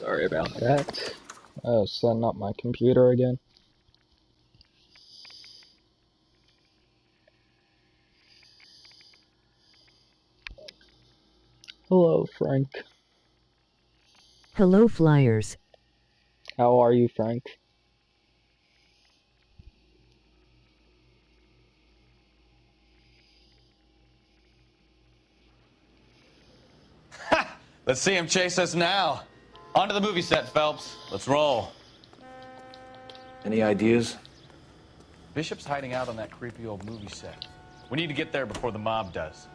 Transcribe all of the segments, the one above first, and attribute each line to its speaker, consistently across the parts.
Speaker 1: Sorry about that. Oh, setting up my computer again. Hello, Frank.
Speaker 2: Hello, Flyers.
Speaker 1: How are you, Frank?
Speaker 3: Ha! Let's see him chase us now. On to the movie set, Phelps. Let's roll.
Speaker 4: Any ideas?
Speaker 3: Bishop's hiding out on that creepy old movie set. We need to get there before the mob does.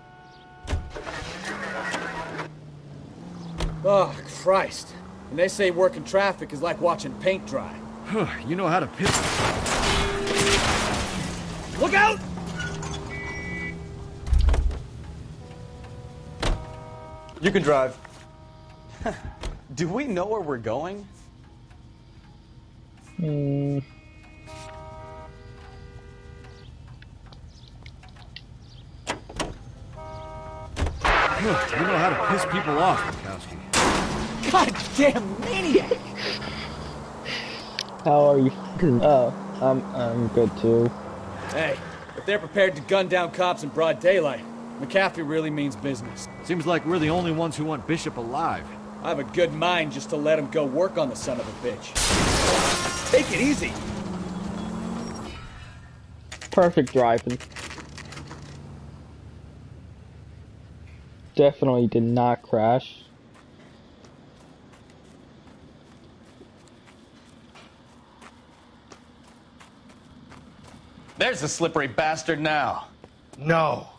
Speaker 5: Oh, Christ. And they say working traffic is like watching paint dry.
Speaker 4: You know how to piss.
Speaker 5: Look out!
Speaker 4: You can drive.
Speaker 3: Do we know where we're going?
Speaker 4: You know how to piss people off, Mikowski.
Speaker 5: Goddamn maniac!
Speaker 1: How are you?
Speaker 2: Good.
Speaker 1: Oh, I'm good too.
Speaker 5: Hey, if they're prepared to gun down cops in broad daylight, McCaffrey really means business.
Speaker 4: Seems like we're the only ones who want Bishop alive.
Speaker 5: I have a good mind just to let him go work on the son of a bitch. Take it easy.
Speaker 1: Perfect driving. Definitely did not crash.
Speaker 3: There's the slippery bastard now.
Speaker 4: No.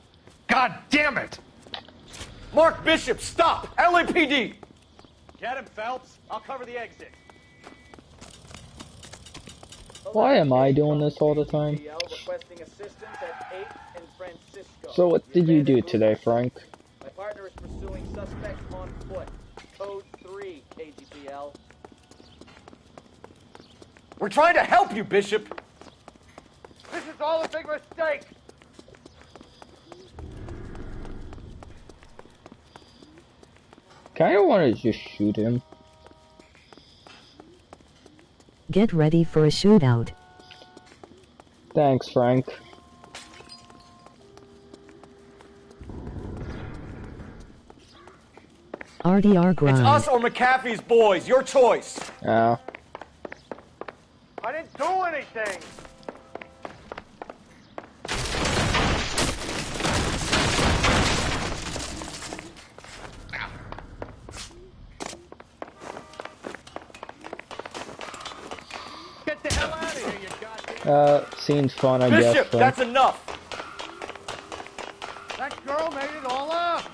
Speaker 4: God damn it! Mark Bishop, stop! LAPD!
Speaker 5: Get him, Phelps. I'll cover the exit.
Speaker 1: Why am I doing this all the time? So what did you do today, Frank?
Speaker 6: My partner is pursuing suspects on foot. Code 3, KGPL.
Speaker 4: We're trying to help you, Bishop!
Speaker 6: This is all a big mistake!
Speaker 1: Kinda wanna just shoot him.
Speaker 2: Get ready for a shootout.
Speaker 1: Thanks, Frank.
Speaker 2: RDR grind.
Speaker 4: It's us or McAfee's boys, your choice!
Speaker 1: Yeah.
Speaker 6: I didn't do anything!
Speaker 5: Get the hell out of here, you goddamn...
Speaker 1: Seems fun, I guess.
Speaker 4: Bishop,
Speaker 1: Frank.
Speaker 4: that's enough!
Speaker 6: That girl made it all up!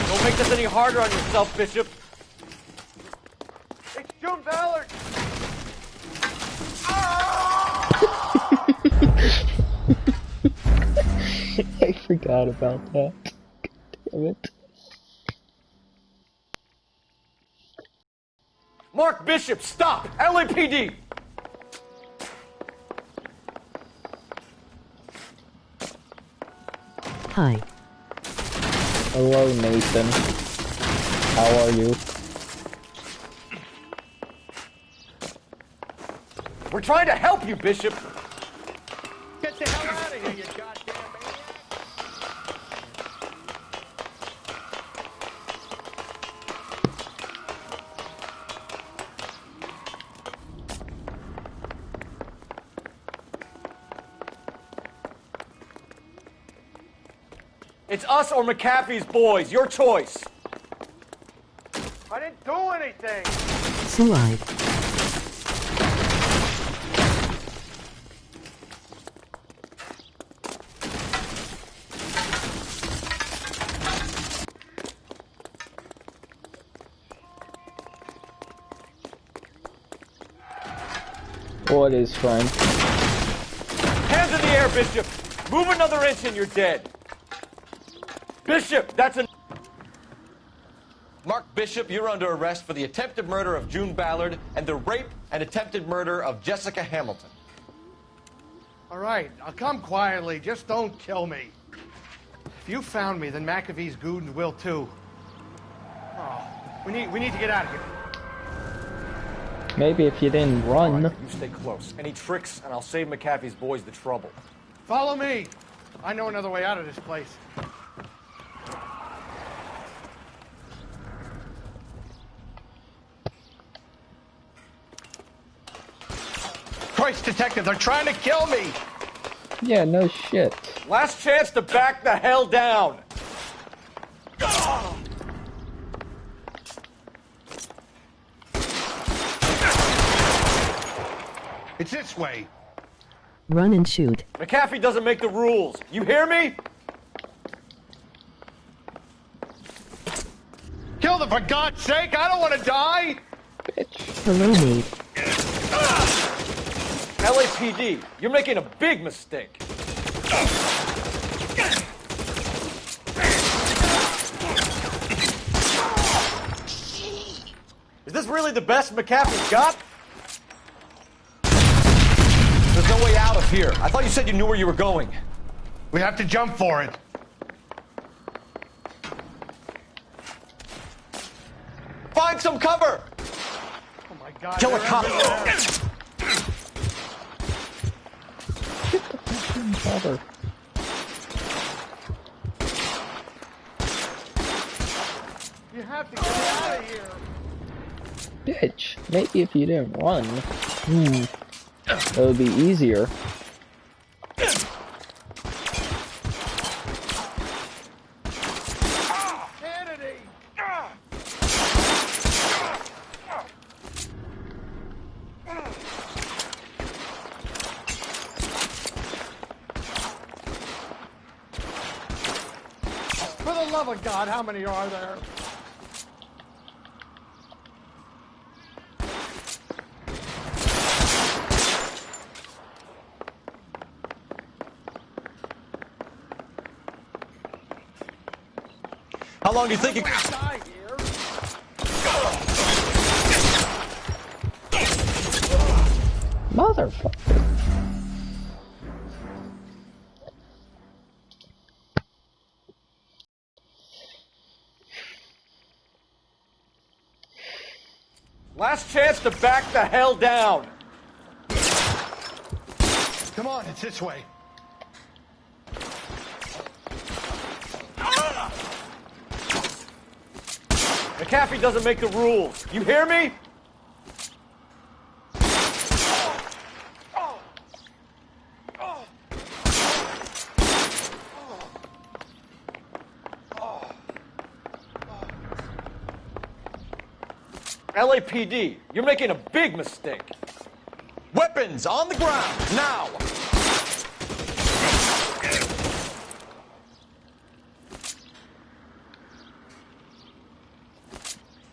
Speaker 4: Don't make this any harder on yourself, Bishop.
Speaker 6: It's June Ballard!
Speaker 1: I forgot about that. God damn it.
Speaker 4: Mark Bishop, stop! LAPD!
Speaker 2: Hi.
Speaker 1: Hello, Nathan. How are you?
Speaker 4: We're trying to help you, Bishop!
Speaker 5: Get the hell out of here, you goddamn maniac!
Speaker 4: It's us or McAfee's boys, your choice!
Speaker 6: I didn't do anything!
Speaker 2: Suicide.
Speaker 1: What is, Frank?
Speaker 4: Hands in the air, Bishop! Move another inch and you're dead! Bishop, that's an... Mark Bishop, you're under arrest for the attempted murder of June Ballard and the rape and attempted murder of Jessica Hamilton.
Speaker 7: All right, I'll come quietly. Just don't kill me. If you found me, then McAfee's goons will too. Oh, we need to get out of here.
Speaker 1: Maybe if you didn't run.
Speaker 4: Right, you stay close. Any tricks, and I'll save McAfee's boys the trouble.
Speaker 7: Follow me. I know another way out of this place. Christ, detective, they're trying to kill me!
Speaker 1: Yeah, no shit.
Speaker 4: Last chance to back the hell down!
Speaker 7: It's this way.
Speaker 2: Run and shoot.
Speaker 4: McAfee doesn't make the rules. You hear me?
Speaker 7: Kill them, for God's sake! I don't want to die!
Speaker 2: Hello, mate.
Speaker 4: LAPD, you're making a big mistake. Is this really the best McAfee's got? There's no way out of here. I thought you said you knew where you were going.
Speaker 7: We have to jump for it.
Speaker 4: Find some cover!
Speaker 7: Oh my God.
Speaker 4: Kill a
Speaker 7: they're
Speaker 4: cop!
Speaker 7: everywhere.
Speaker 1: Cover.
Speaker 7: You have to get out of here.
Speaker 1: Bitch, maybe if you didn't run, it would be easier.
Speaker 7: Kennedy! For the love of God, how many are there?
Speaker 4: How long do you think you...
Speaker 7: Die here.
Speaker 1: Motherfucker.
Speaker 4: Last chance to back the hell down.
Speaker 7: Come on, it's this way.
Speaker 4: McAfee doesn't make the rules. You hear me? LAPD, you're making a big mistake. Weapons on the ground, now!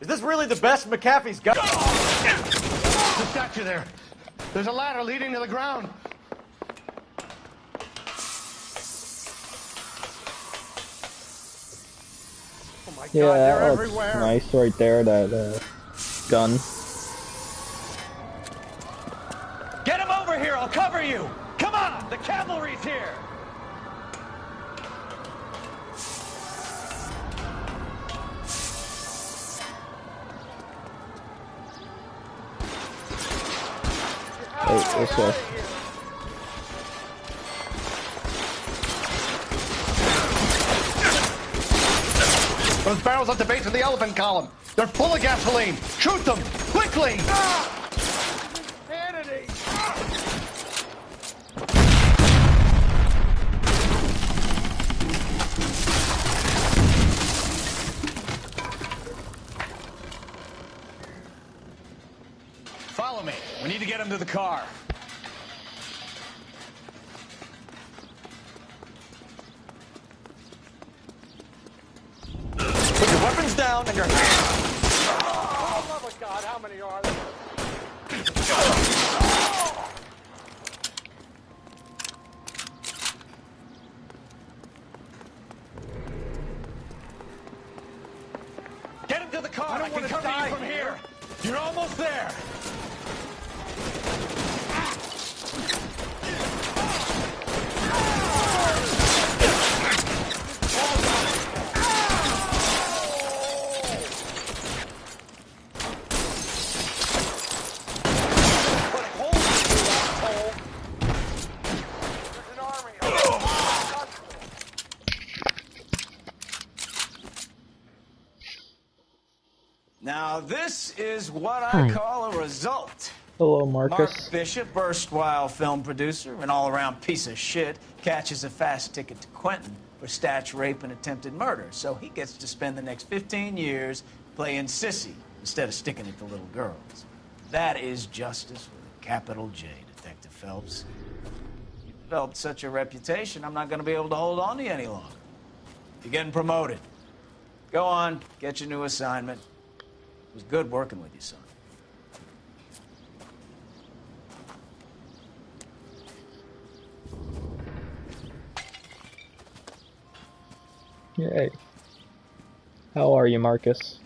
Speaker 4: Is this really the best McAfee's got?
Speaker 7: The statue there. There's a ladder leading to the ground. Oh my God,
Speaker 1: Yeah,
Speaker 7: they're
Speaker 1: that looks
Speaker 7: everywhere.
Speaker 1: nice right there, that gun.
Speaker 4: Get him over here, I'll cover you! Come on, the cavalry's here!
Speaker 1: Oh, this way.
Speaker 7: Those barrels at the base of the elephant column. They're full of gasoline. Shoot them, quickly! Kennedy!
Speaker 4: Follow me. We need to get him to the car. Put your weapons down and your hands.
Speaker 7: Oh, love of God, how many are there?
Speaker 4: Get him to the
Speaker 3: car.
Speaker 7: I don't
Speaker 3: can
Speaker 7: wanna
Speaker 3: cover
Speaker 7: die
Speaker 3: you from
Speaker 7: here.
Speaker 3: here. You're almost there.
Speaker 4: What hole is you, asshole?
Speaker 7: There's an army of
Speaker 8: Now, this is what I
Speaker 2: Hi.
Speaker 8: call a result.
Speaker 1: Hello,
Speaker 8: Mark
Speaker 1: Marcus.
Speaker 8: Bishop, erstwhile film producer, an all-around piece of shit, catches a fast ticket to Quentin for statch rape and attempted murder. So he gets to spend the next 15 years playing sissy instead of sticking it to little girls. That is justice with a capital J, Detective Phelps. You developed such a reputation, I'm not going to be able to hold on to you any longer. You're getting promoted. Go on, get your new assignment. It was good working with you, son.
Speaker 1: Yay. How are you, Marcus?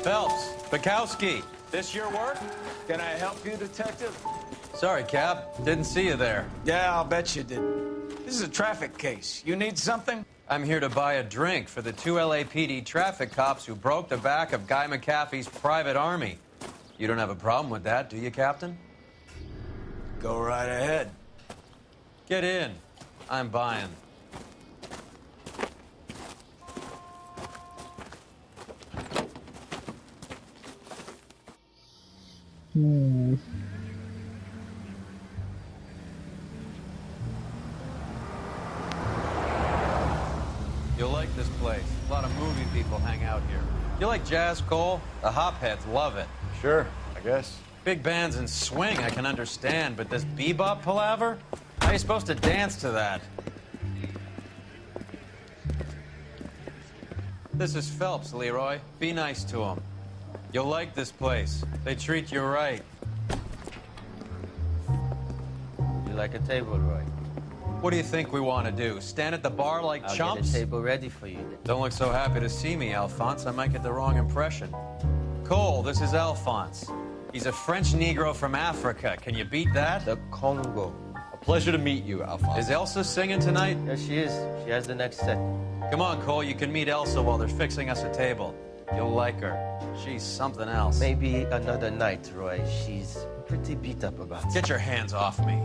Speaker 3: Phelps, Bukowski.
Speaker 8: This your work? Can I help you, Detective?
Speaker 3: Sorry, Cap. Didn't see you there.
Speaker 8: Yeah, I'll bet you did. This is a traffic case. You need something?
Speaker 3: I'm here to buy a drink for the 2 LAPD traffic cops who broke the back of Guy McAfee's private army. You don't have a problem with that, do you, Captain?
Speaker 8: Go right ahead.
Speaker 3: Get in. I'm buying. You'll like this place. A lot of movie people hang out here. You like jazz, Cole? The hopheads love it.
Speaker 4: Sure, I guess.
Speaker 3: Big bands and swing I can understand, but this bebop palaver? How are you supposed to dance to that? This is Phelps, Leroy. Be nice to him. You'll like this place. They treat you right.
Speaker 9: You like a table, Roy?
Speaker 3: What do you think we want to do? Stand at the bar like
Speaker 9: I'll
Speaker 3: chumps?
Speaker 9: get a table ready for you then.
Speaker 3: Don't look so happy to see me, Alphonse. I might get the wrong impression. Cole, this is Alphonse. He's a French Negro from Africa. Can you beat that?
Speaker 9: The Congo.
Speaker 4: A pleasure to meet you, Alphonse.
Speaker 3: Is Elsa singing tonight?
Speaker 9: There she is. She has the next set.
Speaker 3: Come on, Cole. You can meet Elsa while they're fixing us a table. You'll like her. She's something else.
Speaker 9: Maybe another night, Roy. She's pretty beat up about it.
Speaker 3: Get your hands off me.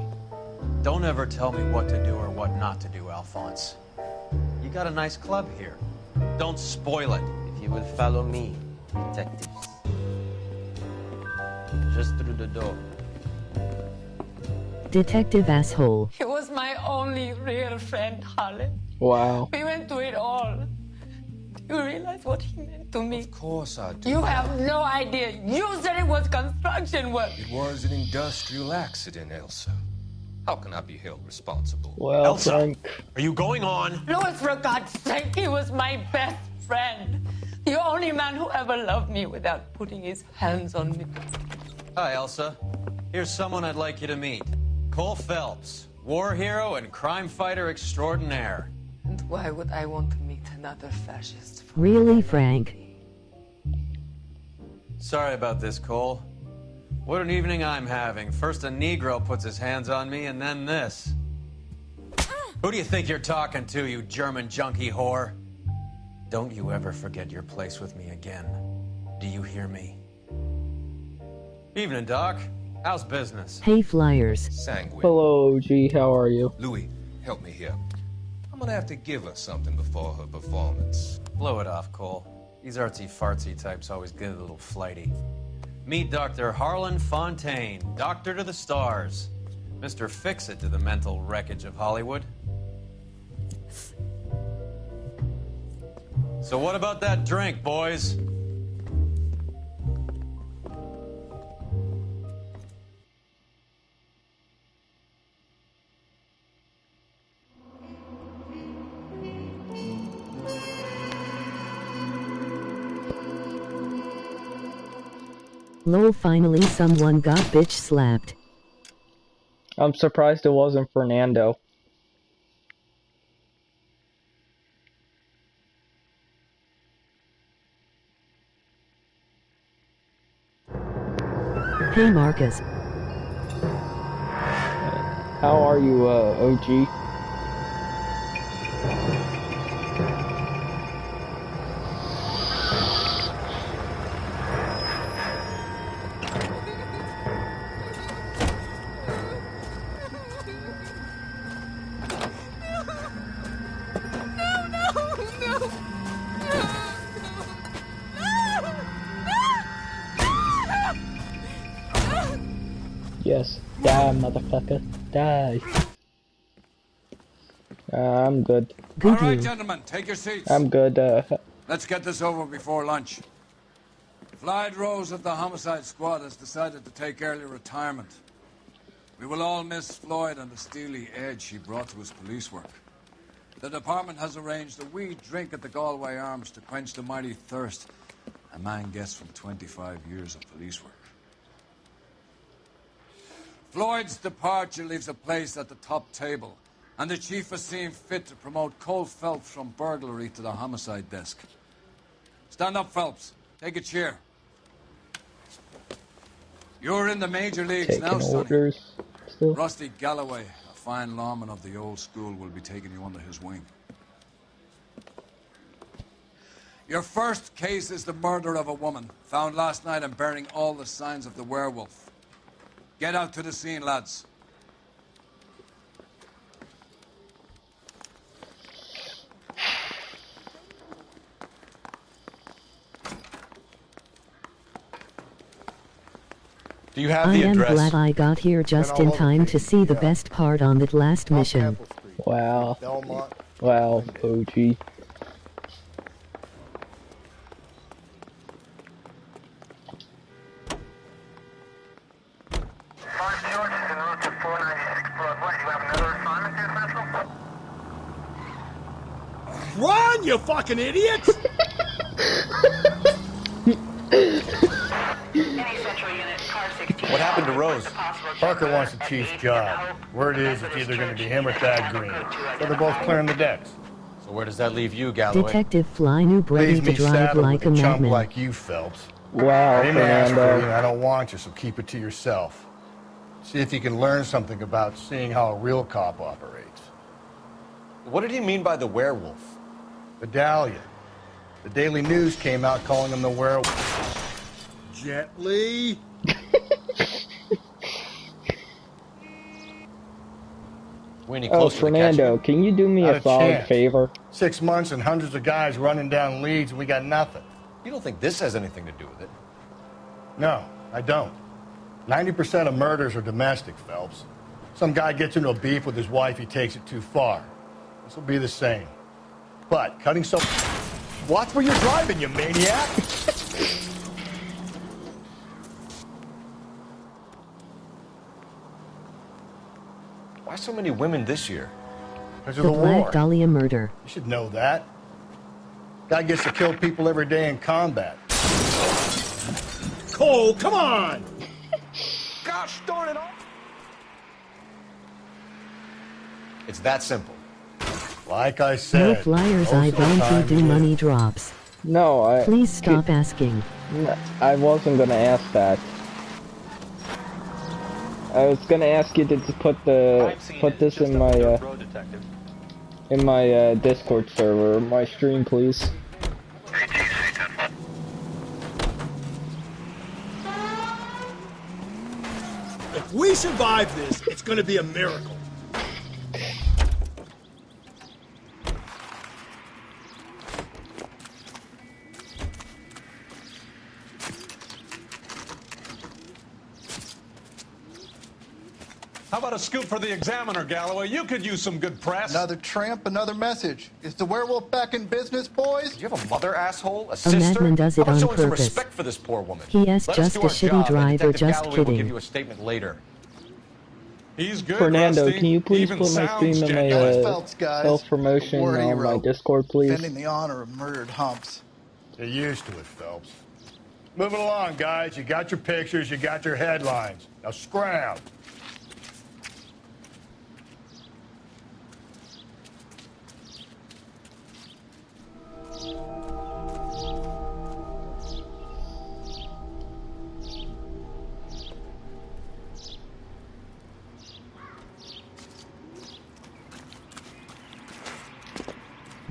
Speaker 3: Don't ever tell me what to do or what not to do, Alphonse. You got a nice club here. Don't spoil it.
Speaker 9: If you will follow me, detectives. Just through the door.
Speaker 2: Detective asshole.
Speaker 10: He was my only real friend, Harlan.
Speaker 1: Wow.
Speaker 10: We went through it all. Do you realize what he meant to me?
Speaker 11: Of course I do.
Speaker 10: You have no idea. You said it was construction work.
Speaker 11: It was an industrial accident, Elsa. How can I be held responsible?
Speaker 1: Well,
Speaker 3: Elsa,
Speaker 1: Frank.
Speaker 3: are you going on?
Speaker 10: Louis, for God's sake, he was my best friend. The only man who ever loved me without putting his hands on me.
Speaker 3: Hi, Elsa. Here's someone I'd like you to meet. Cole Phelps, war hero and crime fighter extraordinaire.
Speaker 10: And why would I want to meet another fascist?
Speaker 2: Really, Frank?
Speaker 3: Sorry about this, Cole. What an evening I'm having. First a Negro puts his hands on me, and then this. Who do you think you're talking to, you German junkie whore? Don't you ever forget your place with me again. Do you hear me? Evening, Doc. How's business?
Speaker 2: Hey, flyers.
Speaker 11: Sanguine.
Speaker 1: Hello, G. How are you?
Speaker 11: Louis, help me here. I'm gonna have to give her something before her performance.
Speaker 3: Blow it off, Cole. These artsy-fartsy types always get a little flighty. Meet Dr. Harlan Fontaine, doctor to the stars. Mr. Fix-It to the mental wreckage of Hollywood. So what about that drink, boys?
Speaker 2: Lol, finally someone got bitch slapped.
Speaker 1: I'm surprised it wasn't Fernando.
Speaker 2: Hey Marcus.
Speaker 1: How are you, OG? Yes, die, motherfucker, die. I'm good.
Speaker 2: Good
Speaker 12: All right,
Speaker 2: you.
Speaker 12: gentlemen, take your seats.
Speaker 1: I'm good.
Speaker 12: Let's get this over before lunch. Floyd Rose of the homicide squad has decided to take early retirement. We will all miss Floyd and the steely edge he brought to his police work. The department has arranged a wee drink at the Galway Arms to quench the mighty thirst a man gets from 25 years of police work. Floyd's departure leaves a place at the top table, and the chief has seen fit to promote Cole Phelps from burglary to the homicide desk. Stand up, Phelps. Take a chair. You're in the major leagues
Speaker 1: taking
Speaker 12: now, Sonny.
Speaker 1: orders still.
Speaker 12: Rusty Galloway, a fine lawman of the old school, will be taking you under his wing. Your first case is the murder of a woman, found last night and bearing all the signs of the werewolf. Get out to the scene, lads.
Speaker 4: Do you have
Speaker 2: I
Speaker 4: the
Speaker 2: am
Speaker 4: address?
Speaker 2: glad I got here just in time to see the best part on that last mission.
Speaker 1: Wow.
Speaker 7: Belmont.
Speaker 1: Wow, OG.
Speaker 13: Run, you fucking idiots!
Speaker 4: What happened to Rose?
Speaker 7: Parker wants the chief's job. Word is it's either going to be him or Thad Green. So they're both clearing the decks.
Speaker 4: So where does that leave you, Galloway?
Speaker 2: Detective Fly knew ready
Speaker 7: Leaves
Speaker 2: to
Speaker 7: me
Speaker 2: drive
Speaker 7: saddled
Speaker 2: like a
Speaker 7: with a chump
Speaker 2: madman.
Speaker 7: like you, Phelps.
Speaker 1: Wow,
Speaker 7: I didn't ask for you, and
Speaker 1: Fernando.
Speaker 7: I don't want you, so keep it to yourself. See if you can learn something about seeing how a real cop operates.
Speaker 4: What did he mean by the werewolf?
Speaker 7: Medallion. The Daily News came out calling him the werewolf.
Speaker 13: Gently.
Speaker 4: We any
Speaker 1: Oh,
Speaker 4: closer to catching
Speaker 1: Fernando,
Speaker 4: him?
Speaker 1: can you do me
Speaker 7: Not
Speaker 1: a
Speaker 7: a
Speaker 1: solid
Speaker 7: chance.
Speaker 1: favor?
Speaker 7: 6 months and hundreds of guys running down leads, and we got nothing.
Speaker 4: You don't think this has anything to do with it?
Speaker 7: No, I don't. 90% of murders are domestic, Phelps. Some guy gets into a beef with his wife, he takes it too far. This will be the same. But cutting so... Watch where you're driving, you maniac!
Speaker 4: Why so many women this year?
Speaker 7: Because of
Speaker 2: The
Speaker 7: the war.
Speaker 2: Black Dahlia murder.
Speaker 7: You should know that. Guy gets to kill people every day in combat.
Speaker 13: Cole, come on!
Speaker 4: Gosh darn it all! It's that simple.
Speaker 7: Like I
Speaker 2: No
Speaker 7: said...
Speaker 2: flyers,
Speaker 7: most
Speaker 2: I
Speaker 7: of the
Speaker 2: don't
Speaker 7: time,
Speaker 2: do
Speaker 7: yeah.
Speaker 2: money drops.
Speaker 1: No,
Speaker 2: Please stop asking.
Speaker 1: I wasn't gonna ask that. I was gonna ask you to put this in my Discord server, my stream, please.
Speaker 13: If we survive this, it's gonna be a miracle.
Speaker 14: How about a scoop for the Examiner, Galloway? You could use some good press.
Speaker 15: Another tramp, another message. Is the werewolf back in business, boys?
Speaker 4: Do you have a mother, asshole? A
Speaker 2: A
Speaker 4: sister?
Speaker 2: madman does it
Speaker 4: How about
Speaker 2: on
Speaker 4: showing some
Speaker 2: purpose.
Speaker 4: respect for this poor woman?
Speaker 2: He is
Speaker 4: Let us
Speaker 2: just
Speaker 4: do
Speaker 2: a
Speaker 4: our
Speaker 2: shitty
Speaker 4: job, and
Speaker 2: driver,
Speaker 4: Detective
Speaker 2: just
Speaker 4: Galloway will
Speaker 2: kidding.
Speaker 4: give you a statement later.
Speaker 14: He's good,
Speaker 1: Fernando,
Speaker 14: Rusty.
Speaker 1: can you please
Speaker 14: Even
Speaker 1: put my
Speaker 14: sounds
Speaker 1: stream in my
Speaker 14: genuine.
Speaker 15: Phelps, guys.
Speaker 1: self-promotion
Speaker 15: The war
Speaker 1: on my
Speaker 15: hero.
Speaker 1: Discord, please?
Speaker 15: Defending the honor of murdered humps.
Speaker 7: Get used to it, Phelps. Moving along, guys. You got your pictures, you got your headlines. Now scram.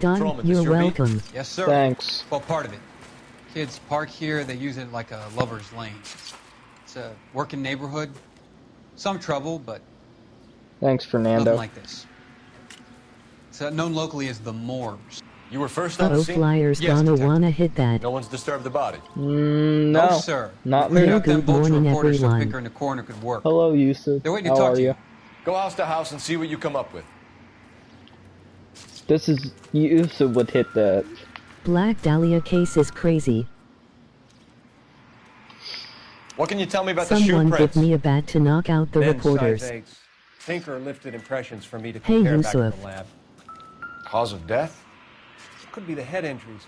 Speaker 2: Don,
Speaker 3: Patrolman,
Speaker 2: you're
Speaker 3: this your beat?
Speaker 2: welcome.
Speaker 3: Yes, sir.
Speaker 1: Thanks.
Speaker 3: Yes, sir.
Speaker 1: Thanks.
Speaker 3: Well, part of it. Kids park here, they use it like a lover's lane. It's a working neighborhood. Some trouble, but
Speaker 1: Thanks, Fernando.
Speaker 3: nothing like this. It's known locally as the Moors.
Speaker 4: You were first on the
Speaker 2: Uh-oh,
Speaker 4: scene?
Speaker 2: Flyers gonna wanna hit that.
Speaker 4: No one's disturbed the body?
Speaker 1: No,
Speaker 3: No, sir.
Speaker 1: not
Speaker 3: We cleared
Speaker 1: me.
Speaker 3: out them
Speaker 2: Good
Speaker 3: vulture
Speaker 2: morning,
Speaker 3: reporters so
Speaker 2: everyone.
Speaker 3: Picker in the corner could work.
Speaker 1: Hello, Yusuf.
Speaker 3: They're waiting to
Speaker 1: How
Speaker 3: talk
Speaker 1: are
Speaker 3: to you.
Speaker 1: you?
Speaker 4: Go house to house and see what you come up with.
Speaker 1: This is Yusuf would hit that.
Speaker 2: Black Dahlia case is crazy.
Speaker 4: What can you tell me about the shoe
Speaker 2: Someone
Speaker 4: prints?
Speaker 2: give me a bat to knock out the
Speaker 6: Men's
Speaker 2: reporters.
Speaker 6: size 8s. Tinker lifted impressions for me to
Speaker 2: Hey,
Speaker 6: compare back
Speaker 2: Yusuf.
Speaker 6: to the lab.
Speaker 4: Cause of death?
Speaker 6: Could be the head injuries.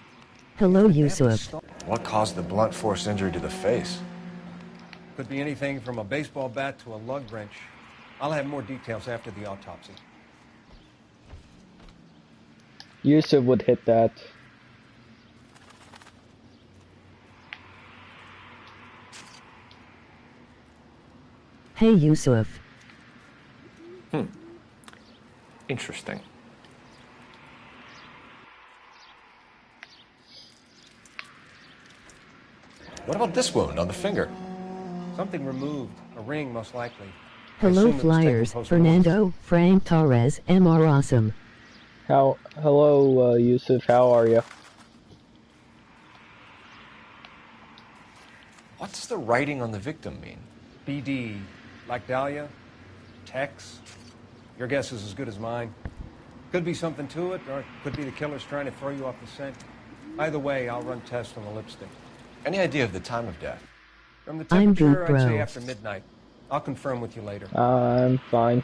Speaker 2: Hello, Yusuf.
Speaker 4: What caused the blunt force injury to the face?
Speaker 6: Could be anything from a baseball bat to a lug wrench. I'll have more details after the autopsy.
Speaker 1: Yusuf would hit that.
Speaker 2: Hey, Yusuf.
Speaker 4: Interesting. What about this wound on the finger?
Speaker 6: Something removed. A ring, most likely. I
Speaker 2: Hello,
Speaker 6: assume it was taken
Speaker 2: Flyers.
Speaker 6: post-mortem.
Speaker 2: Fernando, Frank Torres, MR Awesome.
Speaker 1: Hello, Yusuf. How are you?
Speaker 4: What does the writing on the victim mean?
Speaker 6: BD. Like Dahlia? Tex? Your guess is as good as mine. Could be something to it, or it could be the killer's trying to throw you off the scent. Either way, I'll run tests on the lipstick.
Speaker 4: Any idea of the time of death?
Speaker 6: From the
Speaker 2: I'm
Speaker 6: temperature,
Speaker 2: Goop
Speaker 6: I'd say
Speaker 2: Bro.
Speaker 6: after midnight. I'll confirm with you later.
Speaker 1: I'm fine.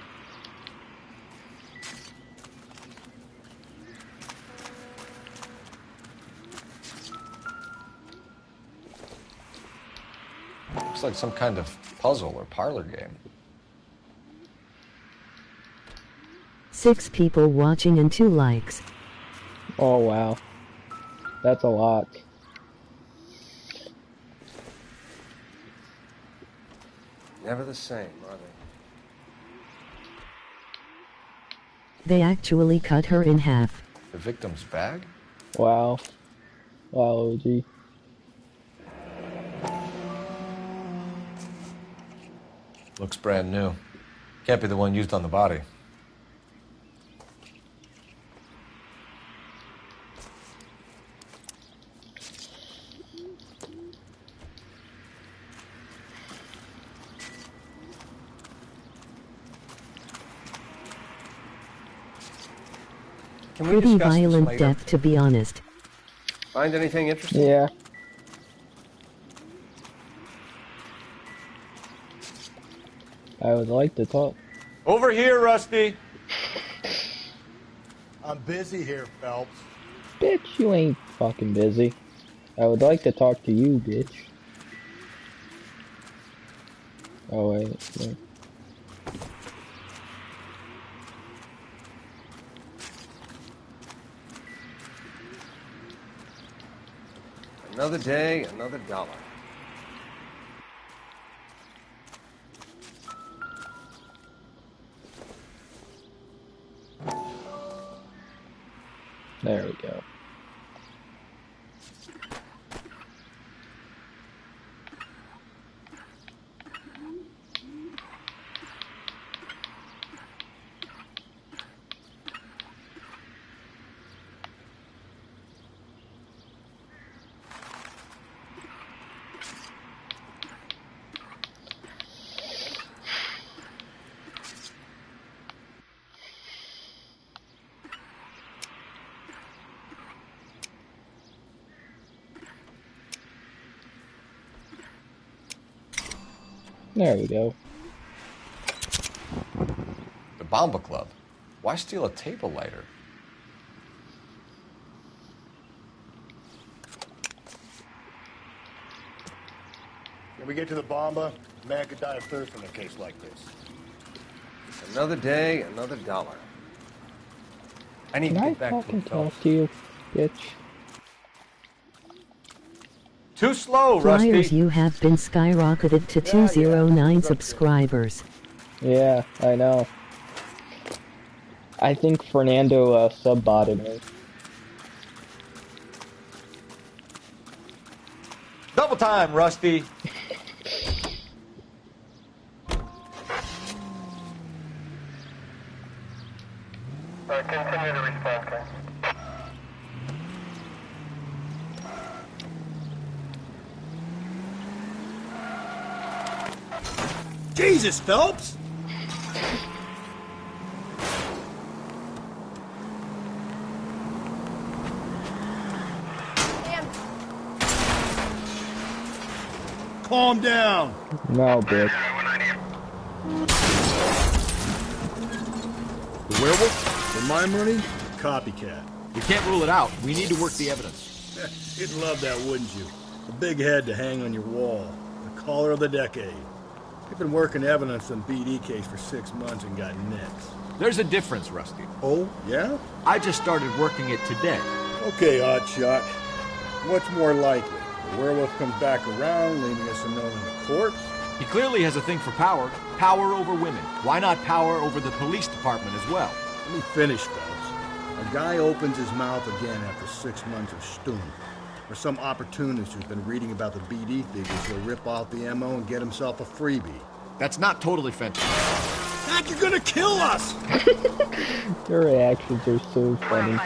Speaker 4: Looks like some kind of puzzle or parlor game.
Speaker 2: 6 people watching and 2 likes.
Speaker 1: Oh, wow. That's a lot.
Speaker 6: Never the same, are they?
Speaker 2: They actually cut her in half.
Speaker 4: The victim's bag?
Speaker 1: Wow. Wow, OG.
Speaker 4: Looks brand new. Can't be the one used on the body.
Speaker 6: Can we
Speaker 2: Pretty
Speaker 6: discuss this
Speaker 2: violent
Speaker 6: later?
Speaker 2: death, to be honest.
Speaker 6: Find anything interesting?
Speaker 1: Yeah. I would like to talk.
Speaker 4: Over here, Rusty!
Speaker 7: I'm busy here, Phelps.
Speaker 1: Bitch, you ain't fucking busy. I would like to talk to you, bitch. Oh, wait.
Speaker 6: Another day, another dollar.
Speaker 1: There we go. There we go.
Speaker 4: The Bomba Club. Why steal a table lighter?
Speaker 7: When we get to the Bomba, a man could die of thirst in a case like this.
Speaker 6: Another day, another dollar. I need to
Speaker 1: Can I
Speaker 6: get back to
Speaker 1: fucking
Speaker 6: it, Phelps.
Speaker 1: talk to you, bitch?
Speaker 4: Too slow,
Speaker 2: Flyers,
Speaker 4: Rusty.
Speaker 2: you have been skyrocketed to 209 subscribers.
Speaker 1: Yeah, I know. I think Fernando sub-botted me.
Speaker 4: Double time, Rusty.
Speaker 16: Continue to respond, okay?
Speaker 13: Jesus, Phelps! Calm down.
Speaker 1: No, bitch.
Speaker 13: The werewolf? For my money, copycat.
Speaker 17: We can't rule it out. We need to work the evidence.
Speaker 13: You'd love that, wouldn't you? A big head to hang on your wall. The caller of the decade. You've been working evidence on BD case for 6 months and got nicks.
Speaker 17: There's a difference, Rusty.
Speaker 13: Oh, yeah?
Speaker 17: I just started working it today.
Speaker 13: Okay, hotshot. What's more likely? The werewolf comes back around, leaving us unknown in the courts?
Speaker 17: He clearly has a thing for power. Power over women. Why not power over the police department as well?
Speaker 13: Let me finish, Phelps. A guy opens his mouth again after 6 months of stewing. Or some opportunist who's been reading about the BD figures will rip off the MO and get himself a freebie.
Speaker 17: That's not totally fantastic.
Speaker 13: Heck, you're gonna kill us!
Speaker 1: Your reactions are so funny.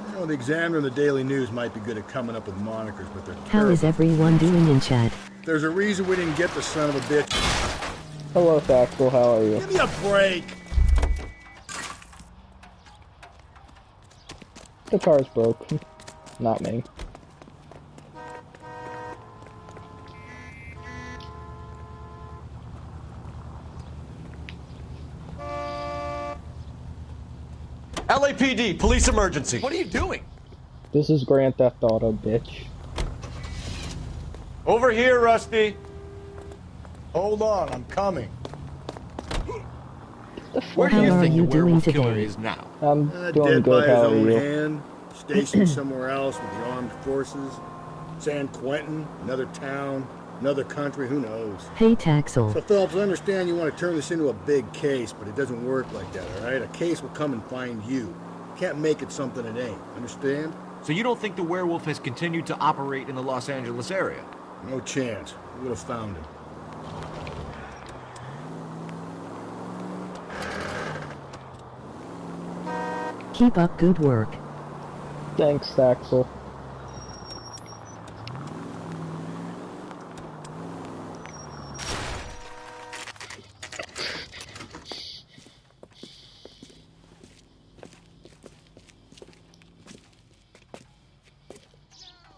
Speaker 13: You know, the Examiner and the Daily News might be good at coming up with monikers, but they're
Speaker 2: How is everyone doing in chat?
Speaker 13: There's a reason we didn't get the son of a bitch.
Speaker 1: Hello, Thaxel, how are you?
Speaker 13: Give me a break!
Speaker 1: The car's broke. Not me.
Speaker 4: LAPD, police emergency.
Speaker 17: What are you doing?
Speaker 1: This is Grand Theft Auto, bitch.
Speaker 4: Over here, Rusty.
Speaker 7: Hold on, I'm coming.
Speaker 17: Where do
Speaker 2: How
Speaker 17: you
Speaker 2: are
Speaker 17: think
Speaker 2: you
Speaker 17: the
Speaker 2: doing
Speaker 17: werewolf
Speaker 2: today?
Speaker 17: killer is now?
Speaker 1: I'm doing
Speaker 13: Dead
Speaker 1: good,
Speaker 13: by his
Speaker 1: how are
Speaker 13: own
Speaker 1: you?
Speaker 13: hand, stationed somewhere else with the armed forces. San Quentin, another town, another country, who knows?
Speaker 2: Hey, Taxel.
Speaker 13: So, Phelps, I understand you want to turn this into a big case, but it doesn't work like that, all right? A case will come and find you. You can't make it something it ain't, understand?
Speaker 17: So you don't think the werewolf has continued to operate in the Los Angeles area?
Speaker 13: No chance. We would have found him.
Speaker 2: Keep up good work.
Speaker 1: Thanks, Thaxel.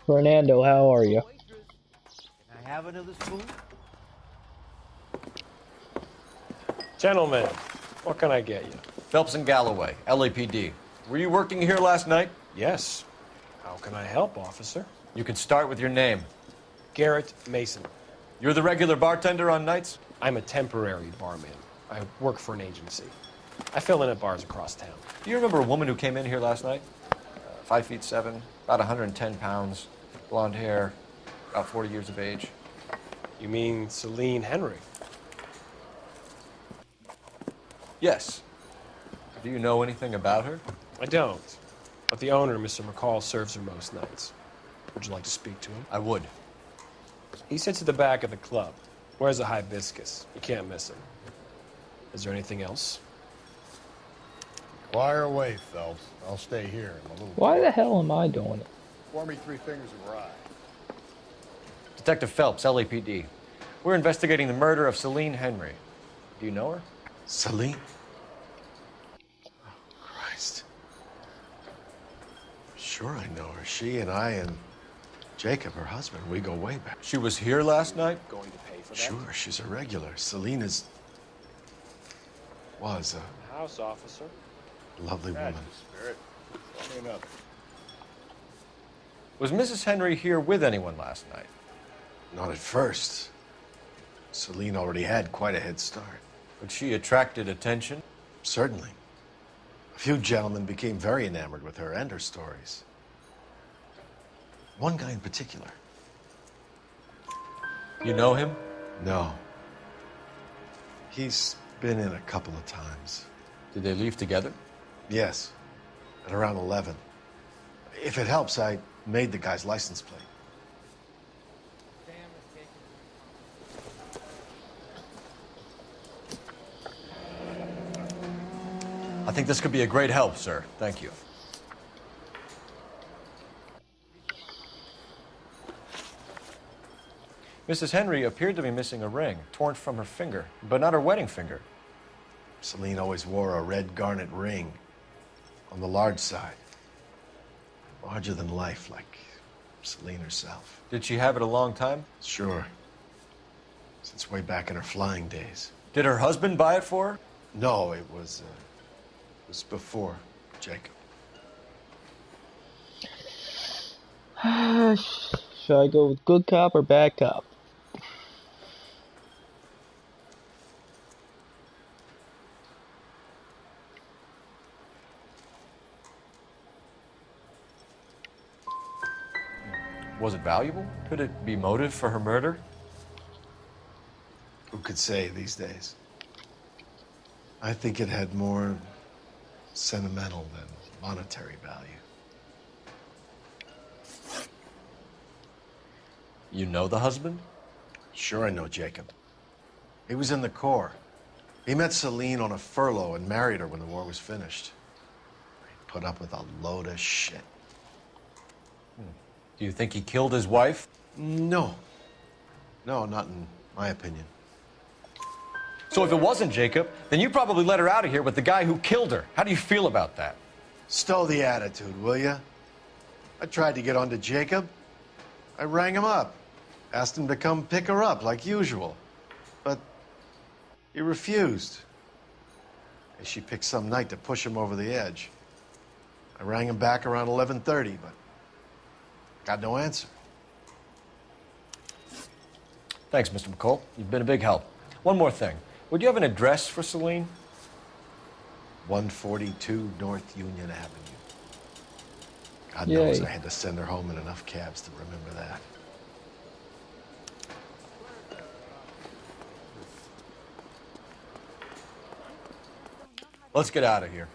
Speaker 1: Fernando, how are you?
Speaker 9: Can I have another spoon?
Speaker 18: Gentlemen, what can I get you?
Speaker 4: Phelps and Galloway, LAPD. Were you working here last night?
Speaker 18: Yes. How can I help, officer?
Speaker 4: You can start with your name.
Speaker 18: Garrett Mason.
Speaker 4: You're the regular bartender on nights?
Speaker 18: I'm a temporary barman. I work for an agency. I fill in at bars across town.
Speaker 4: Do you remember a woman who came in here last night? 5'7", about 110 pounds, blonde hair, about 40 years of age.
Speaker 18: You mean Celine Henry?
Speaker 4: Yes. Do you know anything about her?
Speaker 18: I don't. But the owner, Mr. McCall, serves her most nights. Would you like to speak to him?
Speaker 4: I would.
Speaker 18: He sits at the back of the club. Wears a hibiscus. You can't miss him. Is there anything else?
Speaker 7: Fire away, Phelps. I'll stay here. I'm a little...
Speaker 1: Why the hell am I doing it?
Speaker 7: Pour me 3 fingers of rye.
Speaker 4: Detective Phelps, LAPD. We're investigating the murder of Celine Henry. Do you know her?
Speaker 14: Celine? Oh, Christ. Sure I know her. She and I and Jacob, her husband, we go way back.
Speaker 4: She was here last night?
Speaker 18: Going to pay for that?
Speaker 14: Sure, she's a regular. Celine was a
Speaker 18: House officer.
Speaker 14: lovely woman.
Speaker 7: Spirit. Clean up.
Speaker 4: Was Mrs. Henry here with anyone last night?
Speaker 16: Not at first. Celine already had quite a head start.
Speaker 4: But she attracted attention?
Speaker 16: Certainly. A few gentlemen became very enamored with her and her stories. One guy in particular.
Speaker 4: You know him?
Speaker 16: No. He's been in a couple of times.
Speaker 4: Did they leave together?
Speaker 16: Yes. At around 11. If it helps, I made the guy's license plate.
Speaker 4: I think this could be a great help, sir. Thank you. Mrs. Henry appeared to be missing a ring, torn from her finger, but not her wedding finger.
Speaker 16: Celine always wore a red garnet ring on the large side. Larger than life, like Celine herself.
Speaker 4: Did she have it a long time?
Speaker 16: Sure. Since way back in her flying days.
Speaker 4: Did her husband buy it for her?
Speaker 16: No, it was before Jacob.
Speaker 1: Should I go with good cop or bad cop?
Speaker 4: Was it valuable? Could it be motive for her murder?
Speaker 16: Who could say these days? I think it had more sentimental than monetary value.
Speaker 4: You know the husband?
Speaker 16: Sure I know Jacob. He was in the Corps. He met Celine on a furlough and married her when the war was finished. He put up with a load of shit.
Speaker 4: Do you think he killed his wife?
Speaker 16: No. No, not in my opinion.
Speaker 4: So if it wasn't Jacob, then you probably let her out of here with the guy who killed her. How do you feel about that?
Speaker 16: Stow the attitude, will ya? I tried to get onto Jacob. I rang him up. Asked him to come pick her up, like usual. But he refused. And she picked some night to push him over the edge. I rang him back around 11:30, but got no answer.
Speaker 4: Thanks, Mr. McCall. You've been a big help. One more thing. Would you have an address for Celine?
Speaker 16: 142 North Union Avenue. God
Speaker 1: Yay.
Speaker 16: knows I had to send her home in enough cabs to remember that.
Speaker 4: Let's get out of here.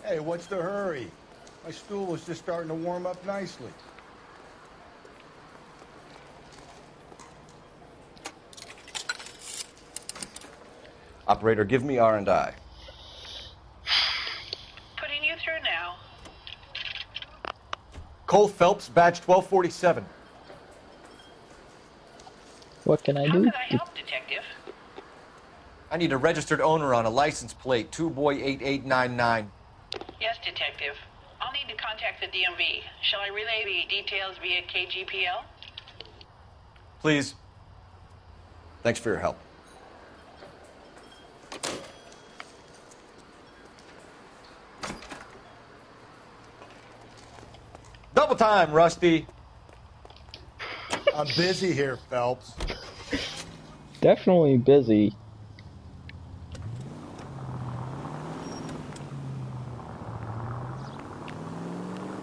Speaker 13: Hey, what's the hurry? My stool was just starting to warm up nicely.
Speaker 4: Operator, give me R&I.
Speaker 19: Putting you through now.
Speaker 4: Cole Phelps, badge 1247.
Speaker 1: What can I do?
Speaker 19: How can I help, Detective?
Speaker 4: I need a registered owner on a license plate, 2boy8899.
Speaker 19: Yes, Detective. I'll need to contact the DMV. Shall I relay the details via KGPL?
Speaker 4: Please. Thanks for your help. Double time, Rusty.
Speaker 13: I'm busy here, Phelps.
Speaker 1: Definitely busy.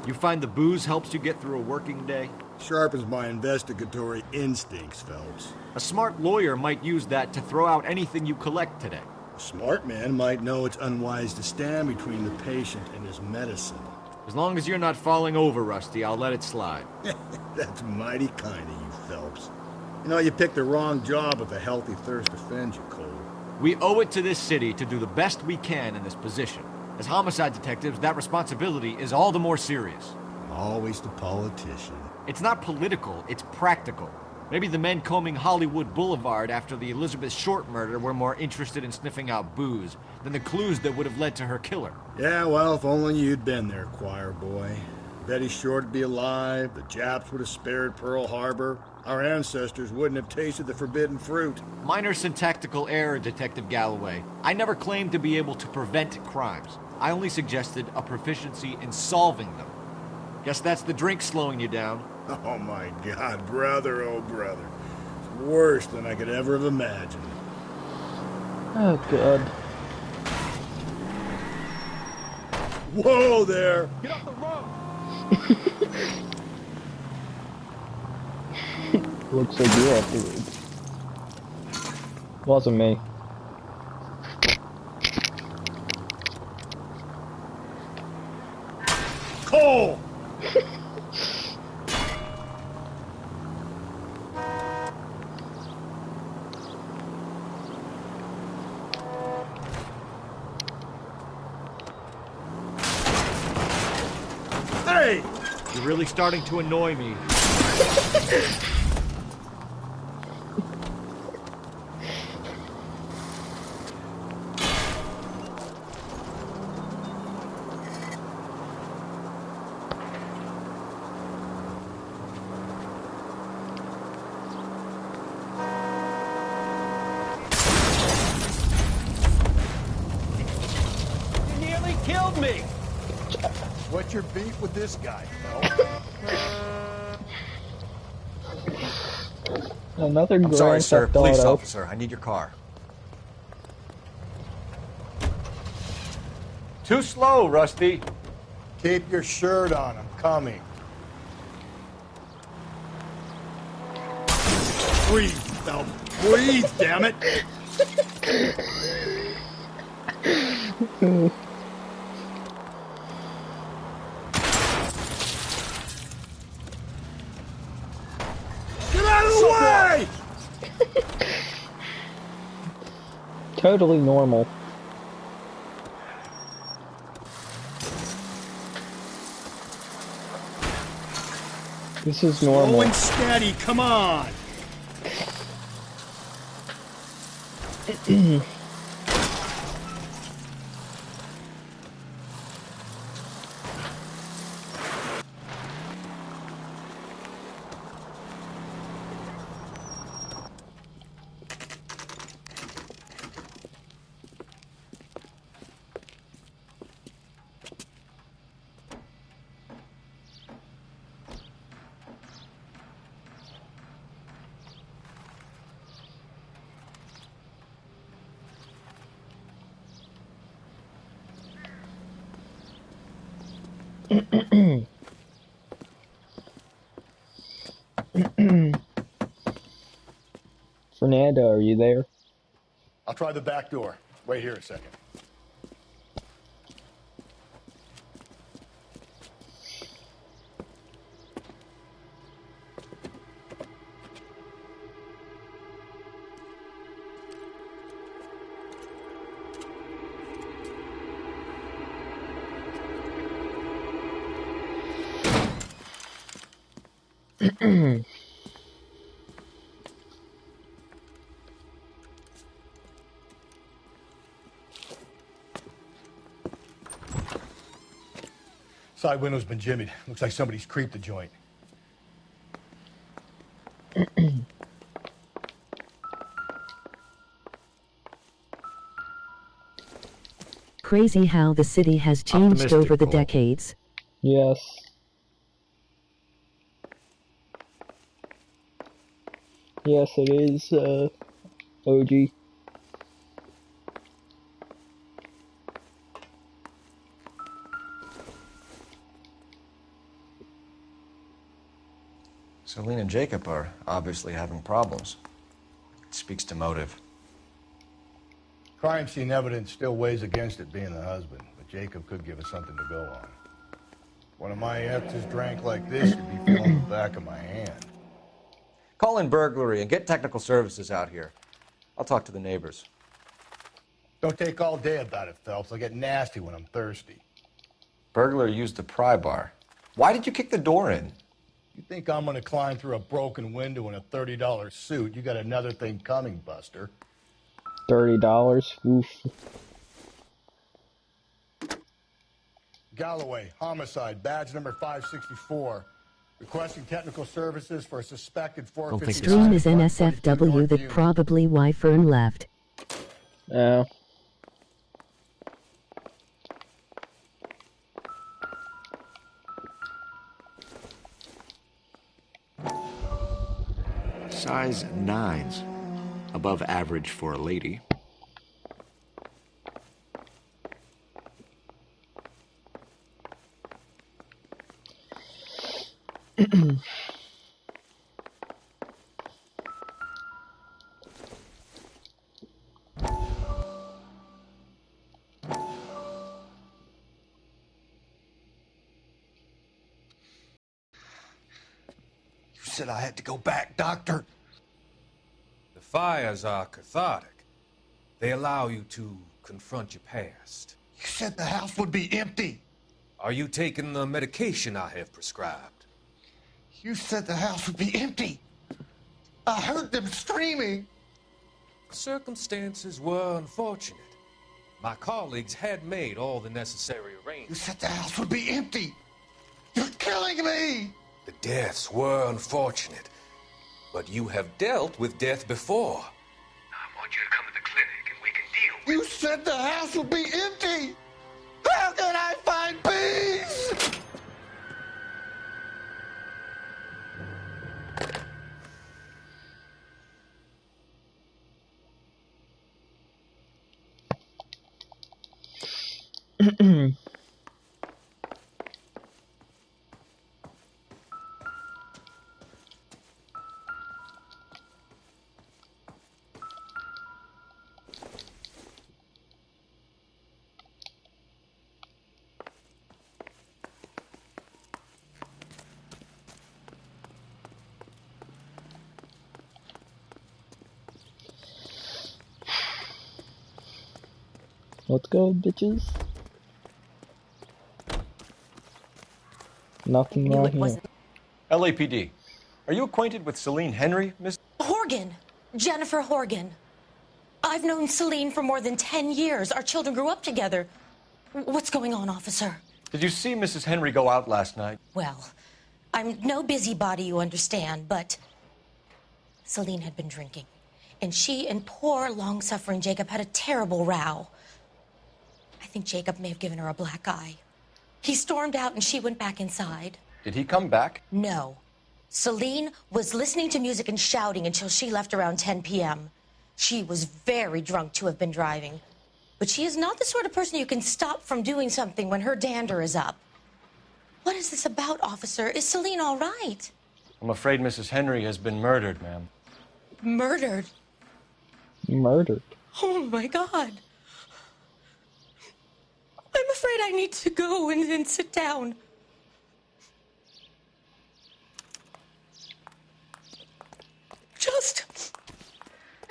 Speaker 17: You find the booze helps you get through a working day?
Speaker 13: Sharpens my investigatory instincts, Phelps.
Speaker 17: A smart lawyer might use that to throw out anything you collect today.
Speaker 13: A smart man might know it's unwise to stand between the patient and his medicine.
Speaker 17: As long as you're not falling over, Rusty, I'll let it slide.
Speaker 13: That's mighty kind of you, Phelps. You know, you picked the wrong job if a healthy thirst offends you, Cole.
Speaker 17: We owe it to this city to do the best we can in this position. As homicide detectives, that responsibility is all the more serious.
Speaker 13: Always the politician.
Speaker 17: It's not political, it's practical. Maybe the men combing Hollywood Boulevard after the Elizabeth Short murder were more interested in sniffing out booze than the clues that would have led to her killer.
Speaker 13: Yeah, well, if only you'd been there, choir boy. Betty Short would be alive, the Japs would have spared Pearl Harbor, our ancestors wouldn't have tasted the forbidden fruit.
Speaker 17: Minor syntactical error, Detective Galloway. I never claimed to be able to prevent crimes. I only suggested a proficiency in solving them. Guess that's the drink slowing you down.
Speaker 13: Oh my God, brother, oh brother. It's worse than I could ever have imagined.
Speaker 1: Oh, God.
Speaker 13: Whoa there!
Speaker 14: Get off the road!
Speaker 1: Looks like you're off the road. Wasn't me.
Speaker 13: Cole! Hey!
Speaker 17: You're really starting to annoy me.
Speaker 14: You nearly killed me!
Speaker 13: What's your beef with this guy,
Speaker 1: Another
Speaker 4: I'm sorry,
Speaker 1: Grand
Speaker 4: sir.
Speaker 1: Theft
Speaker 4: Police
Speaker 1: Auto.
Speaker 4: officer. I need your car.
Speaker 17: Too slow, Rusty.
Speaker 7: Keep your shirt on. I'm coming.
Speaker 13: Breathe, Phelps. Breathe, damn it! Get out of the way!
Speaker 1: Totally normal. This is normal.
Speaker 13: Slow and steady, come on!
Speaker 1: Fernando, are you there?
Speaker 7: I'll try the back door. Wait here a second. Side window's been jimmied. Looks like somebody's creeped the joint.
Speaker 2: Crazy how the city has changed
Speaker 4: Optimistic,
Speaker 2: over the
Speaker 4: Cole.
Speaker 2: decades.
Speaker 1: Yes. Yes, it is, OG.
Speaker 4: Celine and Jacob are obviously having problems. It speaks to motive.
Speaker 7: Crime scene evidence still weighs against it being the husband, but Jacob could give us something to go on. One of my exes drank like this, you'd be feeling the back of my hand.
Speaker 4: Call in burglary and get technical services out here. I'll talk to the neighbors.
Speaker 7: Don't take all day about it, Phelps. I'll get nasty when I'm thirsty.
Speaker 4: Burglar used the pry bar. Why did you kick the door in?
Speaker 7: You think I'm gonna climb through a broken window in a $30 suit? You got another thing coming, Buster.
Speaker 1: $30? Oof.
Speaker 7: Galloway, homicide, badge number 564. Requesting technical services for a suspected 450.
Speaker 2: Stream is NSFW. That probably why Fern left.
Speaker 1: Oh.
Speaker 4: Size 9s. Above average for a lady.
Speaker 11: You said I had to go back, Doctor. The fires are cathartic. They allow you to confront your past.
Speaker 16: You said the house would be empty.
Speaker 11: Are you taking the medication I have prescribed?
Speaker 16: You said the house would be empty. I heard them screaming.
Speaker 11: Circumstances were unfortunate. My colleagues had made all the necessary
Speaker 16: You
Speaker 11: arrangements.
Speaker 16: said the house would be empty. You're killing me.
Speaker 11: The deaths were unfortunate, but you have dealt with death before. I want you to come to the clinic and we can deal with
Speaker 16: You said the house would be empty. How can I find peace?
Speaker 1: Let's go, bitches. Nothing wrong here.
Speaker 4: LAPD. Are you acquainted with Celine Henry, Miss?
Speaker 20: Horgan. Jennifer Horgan. I've known Celine for more than 10 years. Our children grew up together. What's going on, officer?
Speaker 4: Did you see Mrs. Henry go out last night?
Speaker 20: Well, I'm no busybody, you understand, but Celine had been drinking. And she and poor, long-suffering Jacob had a terrible row. I think Jacob may have given her a black eye. He stormed out and she went back inside.
Speaker 4: Did he come back?
Speaker 20: No. Celine was listening to music and shouting until she left around 10 p.m. She was very drunk to have been driving. But she is not the sort of person you can stop from doing something when her dander is up. What is this about, officer? Is Celine all right?
Speaker 4: I'm afraid Mrs. Henry has been murdered, ma'am.
Speaker 20: Murdered?
Speaker 1: Murdered.
Speaker 20: Oh, my God. I'm afraid I need to go and sit down.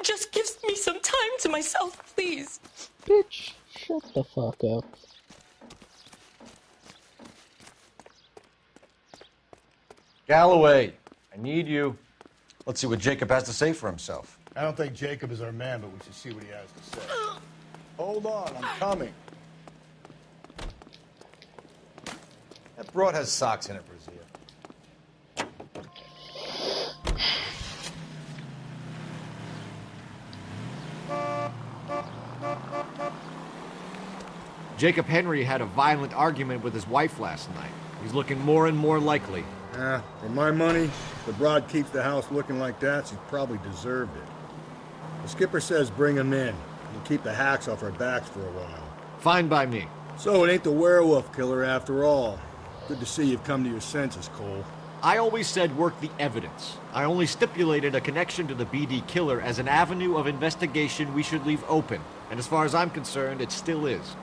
Speaker 20: Just give me some time to myself, please.
Speaker 1: Bitch, shut the fuck up.
Speaker 4: Galloway, I need you. Let's see what Jacob has to say for himself.
Speaker 7: I don't think Jacob is our man, but we should see what he has to say. Hold on, I'm coming.
Speaker 3: That broad has socks in it, Brazil.
Speaker 17: Jacob Henry had a violent argument with his wife last night. He's looking more and more likely.
Speaker 13: For my money, if the broad keeps the house looking like that, she's probably deserved it. The skipper says bring him in. We'll keep the hacks off our backs for a while.
Speaker 17: Fine by me.
Speaker 13: So it ain't the werewolf killer after all. Good to see you've come to your senses, Cole.
Speaker 17: I always said work the evidence. I only stipulated a connection to the BD killer as an avenue of investigation we should leave open. And as far as I'm concerned, it still is.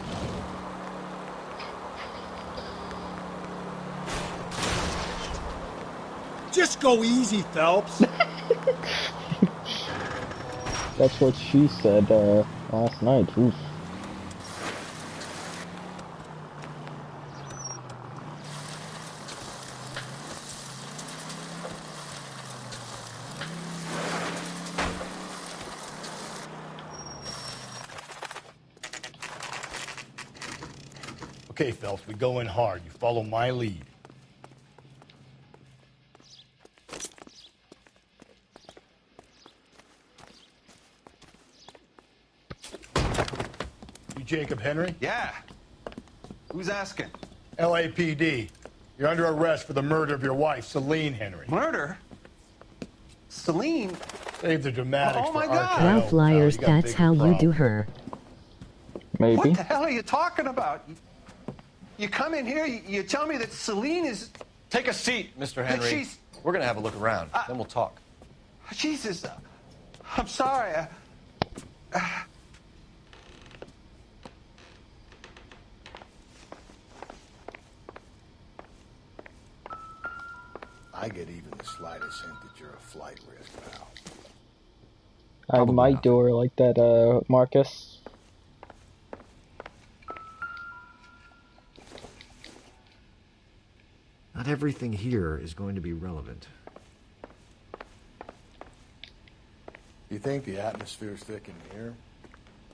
Speaker 13: Just go easy, Phelps.
Speaker 1: That's what she said last night. Oof.
Speaker 7: Okay, Phelps, we go in hard. You follow my lead. You Jacob Henry?
Speaker 3: Yeah. Who's asking?
Speaker 7: LAPD. You're under arrest for the murder of your wife, Celine Henry.
Speaker 3: Murder?
Speaker 15: Celine?
Speaker 7: Save the dramatics
Speaker 15: Oh, my
Speaker 7: for
Speaker 15: God.
Speaker 7: RKO.
Speaker 2: Ralph Liars,
Speaker 7: pal. You got
Speaker 2: that's
Speaker 7: bigger
Speaker 2: how you do
Speaker 7: problems.
Speaker 2: her.
Speaker 15: What
Speaker 1: Maybe.
Speaker 15: the hell are you talking about? You come in here, you tell me that Celine is...
Speaker 4: Take a seat, Mr. Henry.
Speaker 15: she's-
Speaker 4: We're gonna have a look around, then we'll talk.
Speaker 15: Jesus, I'm sorry.
Speaker 13: I get even the slightest hint that you're a flight risk, pal.
Speaker 1: I might do her like that, Marcus.
Speaker 17: Not everything here is going to be relevant.
Speaker 13: You think the atmosphere's thick in here?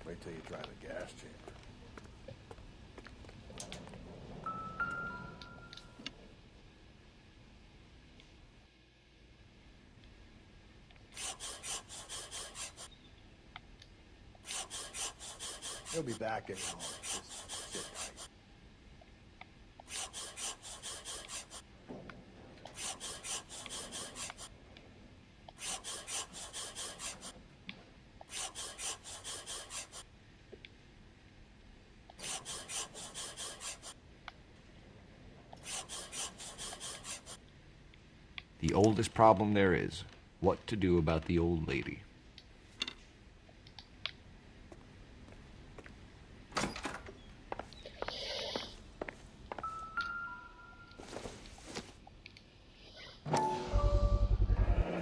Speaker 13: Wait till you try the gas chamber. He'll be back in a moment. Just sit tight.
Speaker 17: The oldest problem there is, what to do about the old lady.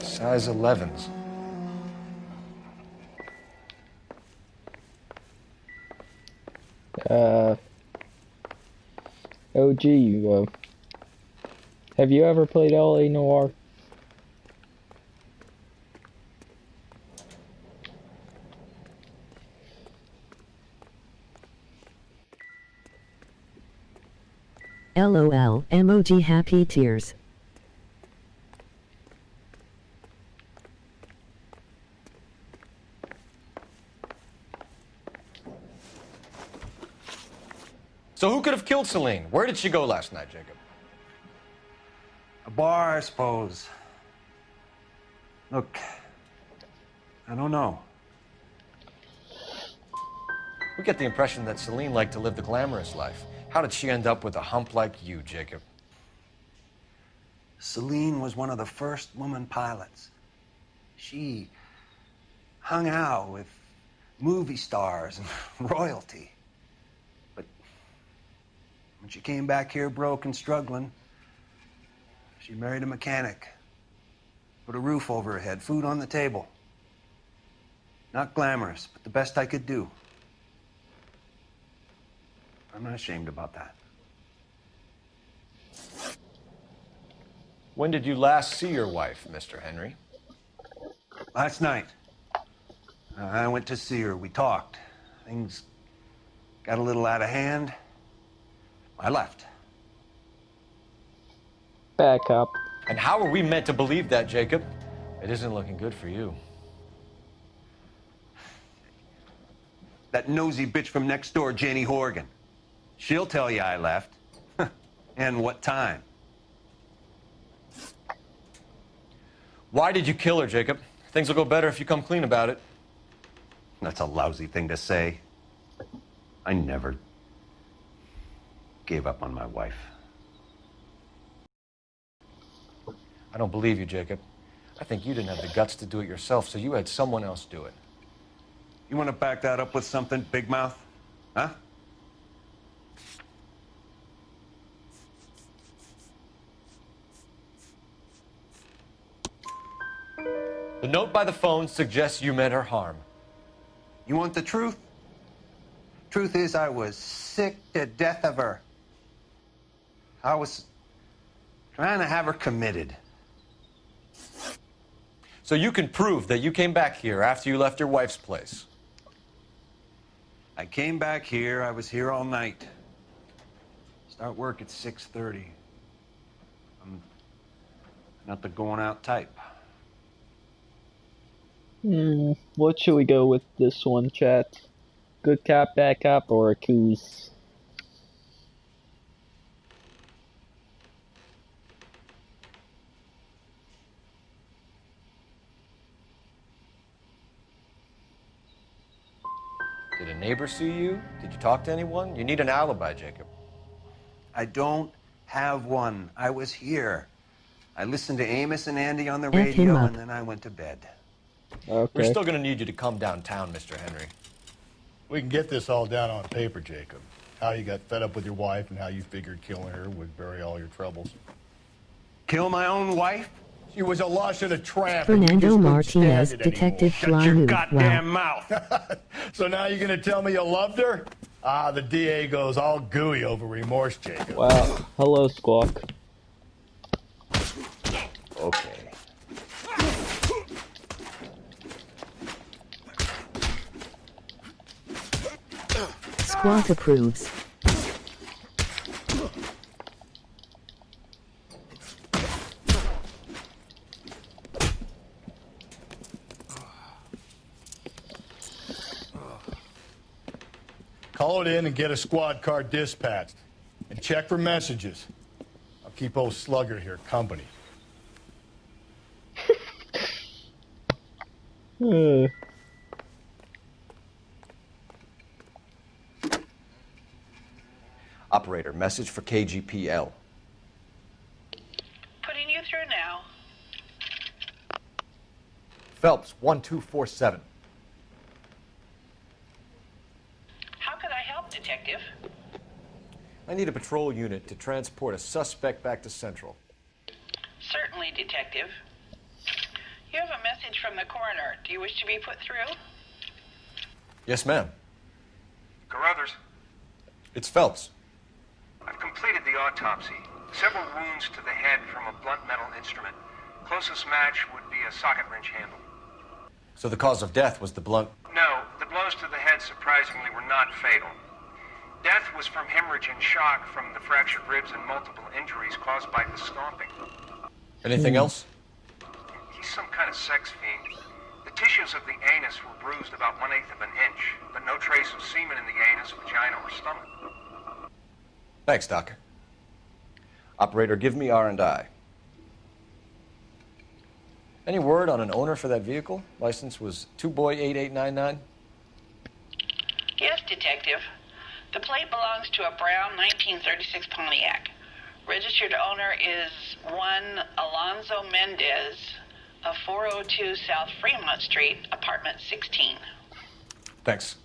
Speaker 4: Size 11s.
Speaker 1: OG, have you ever played L.A.Noire?
Speaker 2: LOL, emoji happy tears.
Speaker 4: So who could have killed Celine? Where did she go last night, Jacob?
Speaker 15: A bar, I suppose. Look, I don't know.
Speaker 4: We get the impression that Celine liked to live the glamorous life. How did she end up with a hump like you, Jacob?
Speaker 15: Celine was one of the first woman pilots. She hung out with movie stars and royalty. But when she came back here broke and struggling, she married a mechanic. Put a roof over her head, food on the table. Not glamorous, but the best I could do. I'm not ashamed about that.
Speaker 4: When did you last see your wife, Mr. Henry?
Speaker 15: Last night. I went to see her. We talked. Things got a little out of hand. I left.
Speaker 1: Back up.
Speaker 4: And how are we meant to believe that, Jacob? It isn't looking good for you.
Speaker 15: That nosy bitch from next door, Jenny Horgan. She'll tell you I left. And what time.
Speaker 4: Why did you kill her, Jacob? Things will go better if you come clean about it.
Speaker 15: That's a lousy thing to say. I never gave up on my wife.
Speaker 4: I don't believe you, Jacob. I think you didn't have the guts to do it yourself, so you had someone else do it.
Speaker 15: You want to back that up with something, Big Mouth? Huh?
Speaker 4: The note by the phone suggests you meant her harm.
Speaker 15: You want the truth? Truth is, I was sick to death of her. I was trying to have her committed.
Speaker 4: So you can prove that you came back here after you left your wife's place.
Speaker 15: I came back here. I was here all night. Start work at 6:30. I'm not the going out type.
Speaker 1: What should we go with this one, chat? Good cop, bad cop, or accuse?
Speaker 4: Did a neighbor see you? Did you talk to anyone? You need an alibi, Jacob.
Speaker 15: I don't have one. I was here. I listened to Amos and Andy on the radio, and then I went to bed.
Speaker 1: Okay.
Speaker 4: We're still going to need you to come downtown, Mr. Henry.
Speaker 7: We can get this all down on paper, Jacob. How you got fed up with your wife and how you figured killing her would bury all your troubles.
Speaker 15: Kill my own wife?
Speaker 7: She was a lush and a tramp.
Speaker 2: Fernando Martinez, Detective Fly Who. Wow.
Speaker 7: Mouth. So now you're going to tell me you loved her? Ah, the DA goes all gooey over remorse, Jacob.
Speaker 1: Wow. Hello, Squawk.
Speaker 4: Okay.
Speaker 2: Squawk approves.
Speaker 7: Call it in and get a squad car dispatched. And check for messages. I'll keep old Slugger here company.
Speaker 4: Operator, message for KGPL.
Speaker 19: Putting you through now.
Speaker 4: Phelps, 1247.
Speaker 19: How could I help, Detective?
Speaker 4: I need a patrol unit to transport a suspect back to Central.
Speaker 19: Certainly, Detective. You have a message from the coroner. Do you wish to be put through?
Speaker 4: Yes, ma'am.
Speaker 21: Carruthers,
Speaker 4: It's Phelps.
Speaker 21: I've completed the autopsy. Several wounds to the head from a blunt metal instrument. Closest match would be a socket wrench handle.
Speaker 4: So the cause of death was the blunt...
Speaker 21: No, the blows to the head surprisingly were not fatal. Death was from hemorrhage and shock from the fractured ribs and multiple injuries caused by the stomping.
Speaker 4: Anything else?
Speaker 21: He's some kind of sex fiend. The tissues of the anus were bruised about 1/8 of an inch, but no trace of semen in the anus, vagina, or stomach.
Speaker 4: Thanks, Doc. Operator, give me R&I. Any word on an owner for that vehicle? License was 2boy8899.
Speaker 19: Yes, Detective. The plate belongs to a brown 1936 Pontiac. Registered owner is one Alonzo Mendez of 402 South Fremont Street, apartment 16.
Speaker 4: Thanks.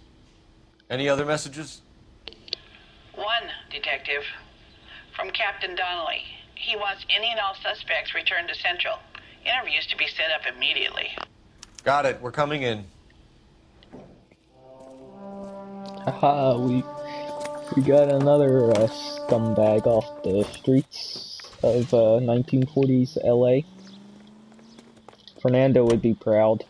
Speaker 4: Any other messages?
Speaker 19: One, Detective. From Captain Donnelly. He wants any and all suspects returned to Central. Interviews to be set up immediately.
Speaker 4: Got it. We're coming in.
Speaker 1: Haha, we got another scumbag off the streets of 1940s LA. Fernando would be proud.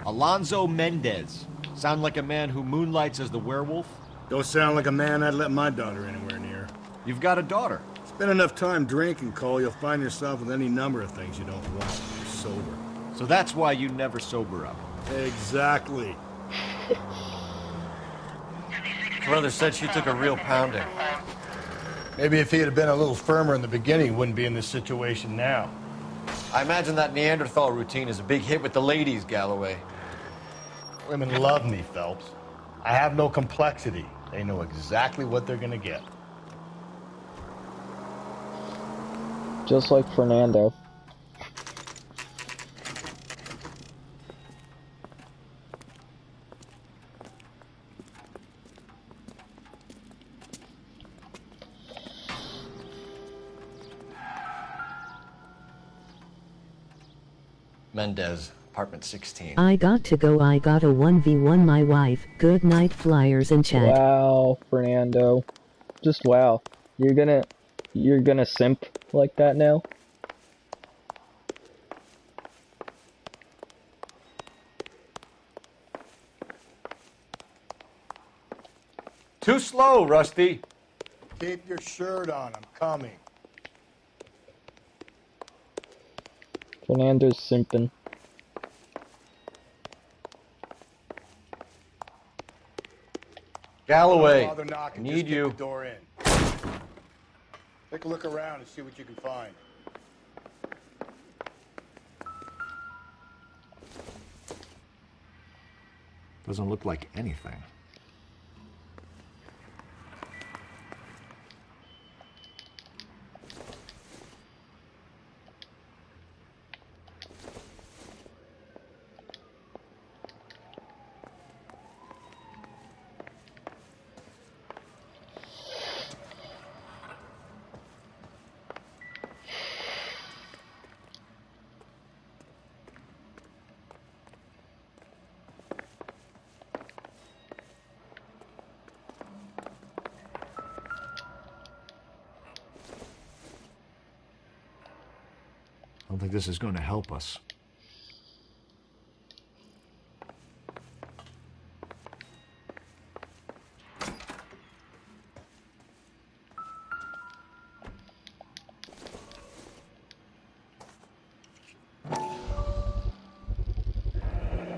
Speaker 17: Alonzo Mendez. Sound like a man who moonlights as the werewolf?
Speaker 13: Don't sound like a man I'd let my daughter anywhere near.
Speaker 17: You've got a daughter.
Speaker 13: Spend enough time drinking, Cole, you'll find yourself with any number of things you don't want when you're sober.
Speaker 17: So that's why you never sober up.
Speaker 13: Exactly.
Speaker 4: Brother said she took a real pounding.
Speaker 7: Maybe if he had been a little firmer in the beginning, he wouldn't be in this situation now.
Speaker 4: I imagine that Neanderthal routine is a big hit with the ladies, Galloway.
Speaker 7: Women love me, Phelps. I have no complexity. They know exactly what they're gonna get.
Speaker 1: Just like Fernando.
Speaker 4: Mendez, apartment 16.
Speaker 2: I got to go. I got a 1v1 my wife. Good night, flyers and chat.
Speaker 1: Wow, Fernando. Just wow. You're gonna simp like that now?
Speaker 4: Too slow, Rusty.
Speaker 7: Keep your shirt on. I'm coming.
Speaker 1: Fernando's simping.
Speaker 4: Galloway,
Speaker 7: Bother knocking,
Speaker 4: need
Speaker 7: just kick
Speaker 4: you.
Speaker 7: the door in. Take a look around and see what you can find.
Speaker 17: Doesn't look like anything. I don't think this is going to help us.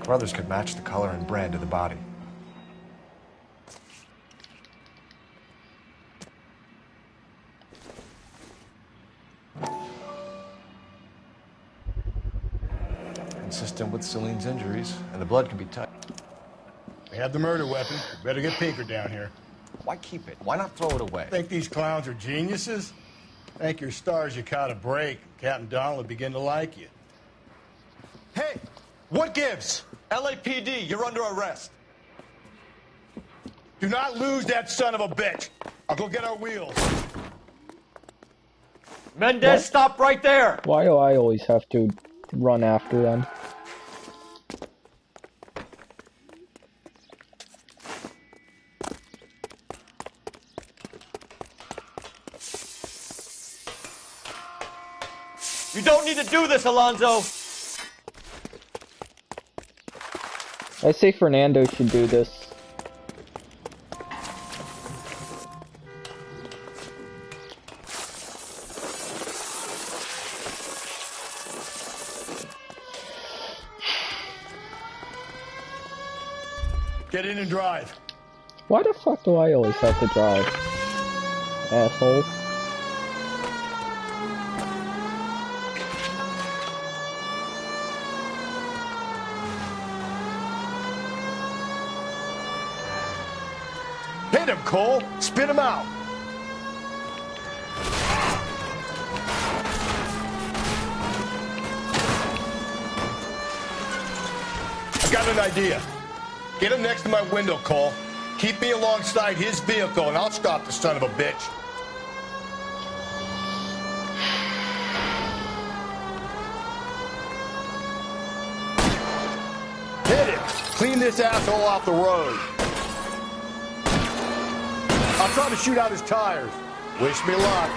Speaker 4: Brothers could match the color and brand of the body. Consistent with Celine's injuries, and the blood can be tight.
Speaker 7: They have the murder weapon. We better get Pinker down here.
Speaker 4: Why keep it? Why not throw it away?
Speaker 7: Think these clowns are geniuses? Thank your stars you caught a break. Captain Donald will begin to like you.
Speaker 5: Hey, what gives? LAPD, you're under arrest.
Speaker 7: Do not lose that son of a bitch. I'll go get our wheels.
Speaker 17: Mendez,
Speaker 1: What?
Speaker 17: stop right there!
Speaker 1: Why do I always have to run after them?
Speaker 17: You don't need to do this, Alonzo!
Speaker 1: I say Fernando should do this.
Speaker 7: Get in and drive.
Speaker 1: Why the fuck do I always have to drive? Asshole.
Speaker 7: Hit him, Cole. Spit him out. I got an idea. Get him next to my window, Cole. Keep me alongside his vehicle, and I'll stop the son of a bitch. Hit him. Clean this asshole off the road. I'll try to shoot out his tires. Wish me luck.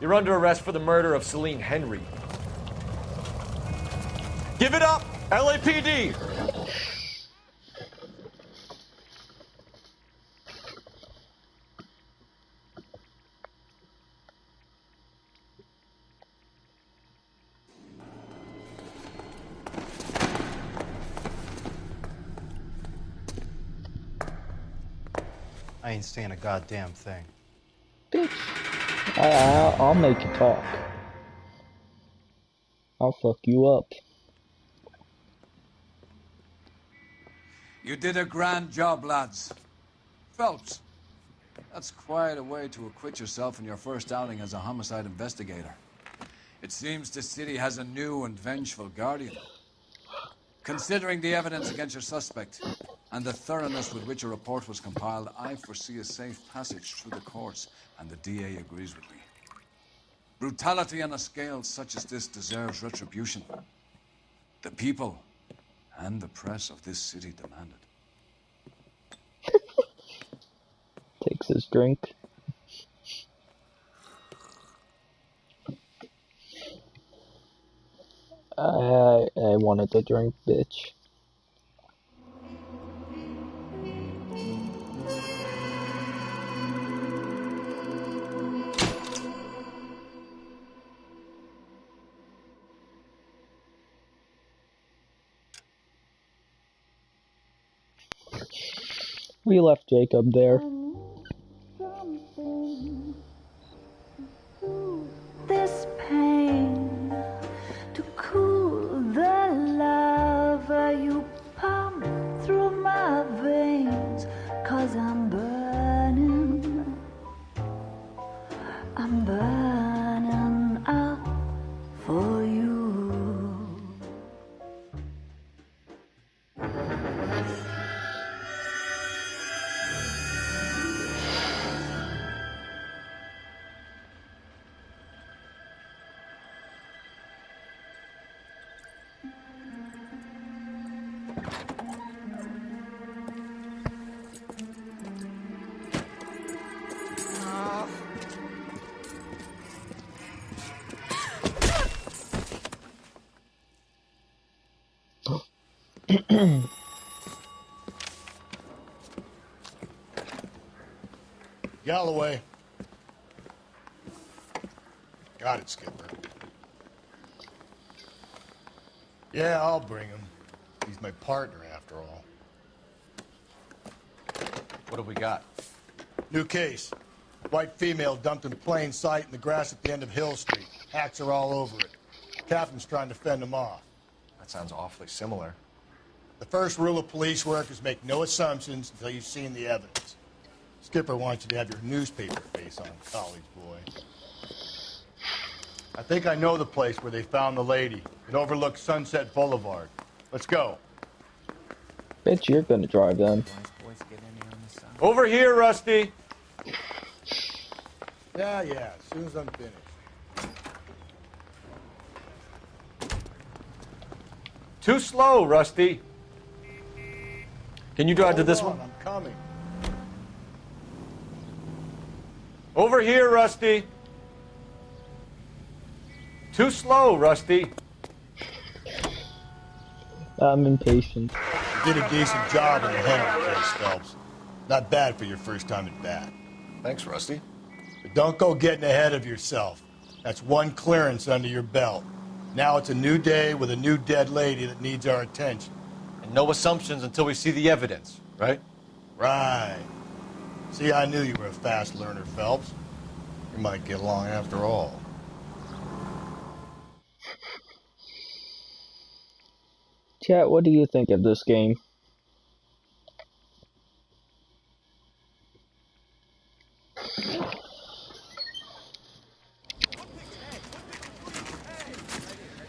Speaker 17: You're under arrest for the murder of Celine Henry. Give it up, LAPD!
Speaker 22: I ain't saying a goddamn thing.
Speaker 1: I'll make you talk. I'll fuck you up.
Speaker 12: You did a grand job, lads. Phelps, that's quite a way to acquit yourself in your first outing as a homicide investigator. It seems the city has a new and vengeful guardian. Considering the evidence against your suspect and the thoroughness with which a report was compiled, I foresee a safe passage through the courts, and the DA agrees with me. Brutality on a scale such as this deserves retribution. The people and the press of this city demand it.
Speaker 1: Takes his drink. I wanted to drink, bitch. We left Jacob there.
Speaker 23: This pain
Speaker 7: Galloway. Got it, Skipper. Yeah, I'll bring him. He's my partner, after all.
Speaker 4: What have we got?
Speaker 7: New case. White female dumped in plain sight in the grass at the end of Hill Street. Hats are all over it. Captain's trying to fend them off.
Speaker 4: That sounds awfully similar.
Speaker 7: The first rule of police work is make no assumptions until you've seen the evidence. Skipper wants you to have your newspaper face on, college boy. I think I know the place where they found the lady. It overlooks Sunset Boulevard. Let's go.
Speaker 1: Bet you're gonna drive them.
Speaker 4: Over here, Rusty.
Speaker 7: Yeah, as soon as I'm finished.
Speaker 4: Too slow, Rusty. Can you drive to this
Speaker 7: Hold
Speaker 4: one?
Speaker 7: on, I'm coming.
Speaker 4: Over here, Rusty. Too slow, Rusty.
Speaker 1: I'm impatient.
Speaker 7: You did a decent job in the Henry case, Phelps. Not bad for your first time at bat.
Speaker 4: Thanks, Rusty.
Speaker 7: But don't go getting ahead of yourself. That's one clearance under your belt. Now it's a new day with a new dead lady that needs our attention.
Speaker 4: And no assumptions until we see the evidence, right?
Speaker 7: Right. See, I knew you were a fast learner, Phelps. You might get along after all.
Speaker 1: Chat, what do you think of this game?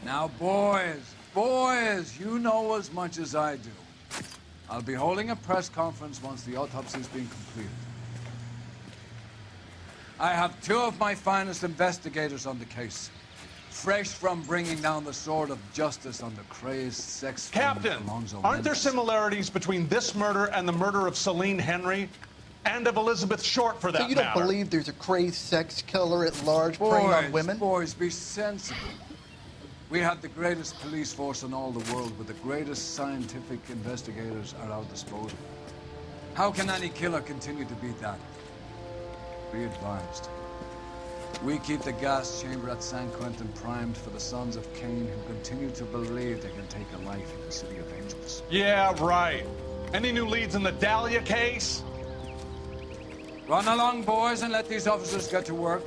Speaker 12: Now, boys, you know as much as I do. I'll be holding a press conference once the autopsy's been completed. I have two of my finest investigators on the case, fresh from bringing down the sword of justice on the crazed sex
Speaker 14: Captain,
Speaker 12: Alonzo
Speaker 14: aren't there
Speaker 12: Mendez.
Speaker 14: similarities between this murder and the murder of Celine Henry? And of Elizabeth Short, for that
Speaker 8: So you don't
Speaker 14: matter?
Speaker 8: believe there's a crazed sex killer at large preying on women?
Speaker 12: Boys, be sensible. We have the greatest police force in all the world, with the greatest scientific investigators at our disposal. How can any killer continue to beat that? Be advised. We keep the gas chamber at San Quentin primed for the sons of Cain who continue to believe they can take a life in the city of angels.
Speaker 14: Yeah, right. Any new leads in the Dahlia case?
Speaker 12: Run along, boys, and let these officers get to work.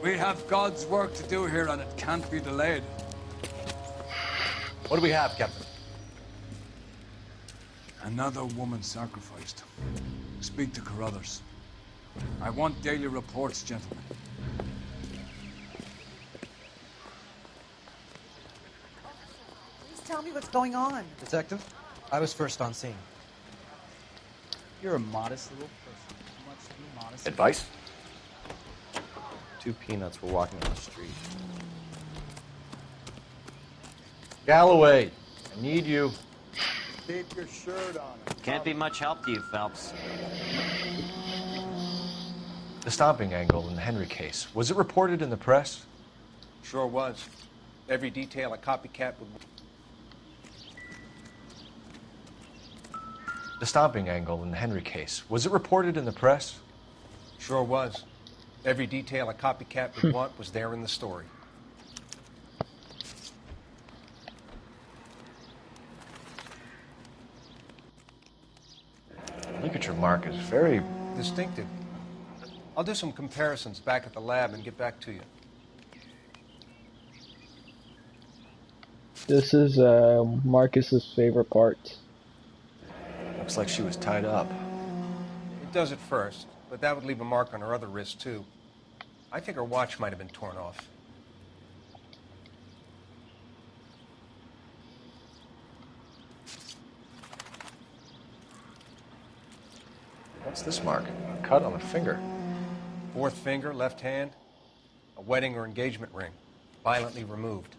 Speaker 12: We have God's work to do here, and it can't be delayed.
Speaker 4: What do we have, Captain?
Speaker 12: Another woman sacrificed. Speak to Carruthers. I want daily reports, gentlemen.
Speaker 10: Please tell me what's going on.
Speaker 22: Detective, I was first on scene. You're a modest little person. Too much to be modest.
Speaker 4: Advice?
Speaker 22: Two peanuts were walking on the street.
Speaker 4: Galloway, I need you.
Speaker 7: Keep your shirt on.
Speaker 9: Can't be much help to you, Phelps.
Speaker 4: The stomping angle in the Henry case, was it reported in the press?
Speaker 6: Sure was. Every detail a copycat would...
Speaker 4: The stomping angle in the Henry case, was it reported in the press?
Speaker 6: Sure was. Every detail a copycat would want was there in the story.
Speaker 4: Ligature mark is very...
Speaker 6: Distinctive. I'll do some comparisons back at the lab and get back to you.
Speaker 1: This is Marcus's favorite part.
Speaker 4: Looks like she was tied up.
Speaker 6: It does at first, but that would leave a mark on her other wrist, too. I think her watch might have been torn off.
Speaker 4: What's this mark? A cut on the finger.
Speaker 6: Fourth finger, left hand. A wedding or engagement ring. Violently removed.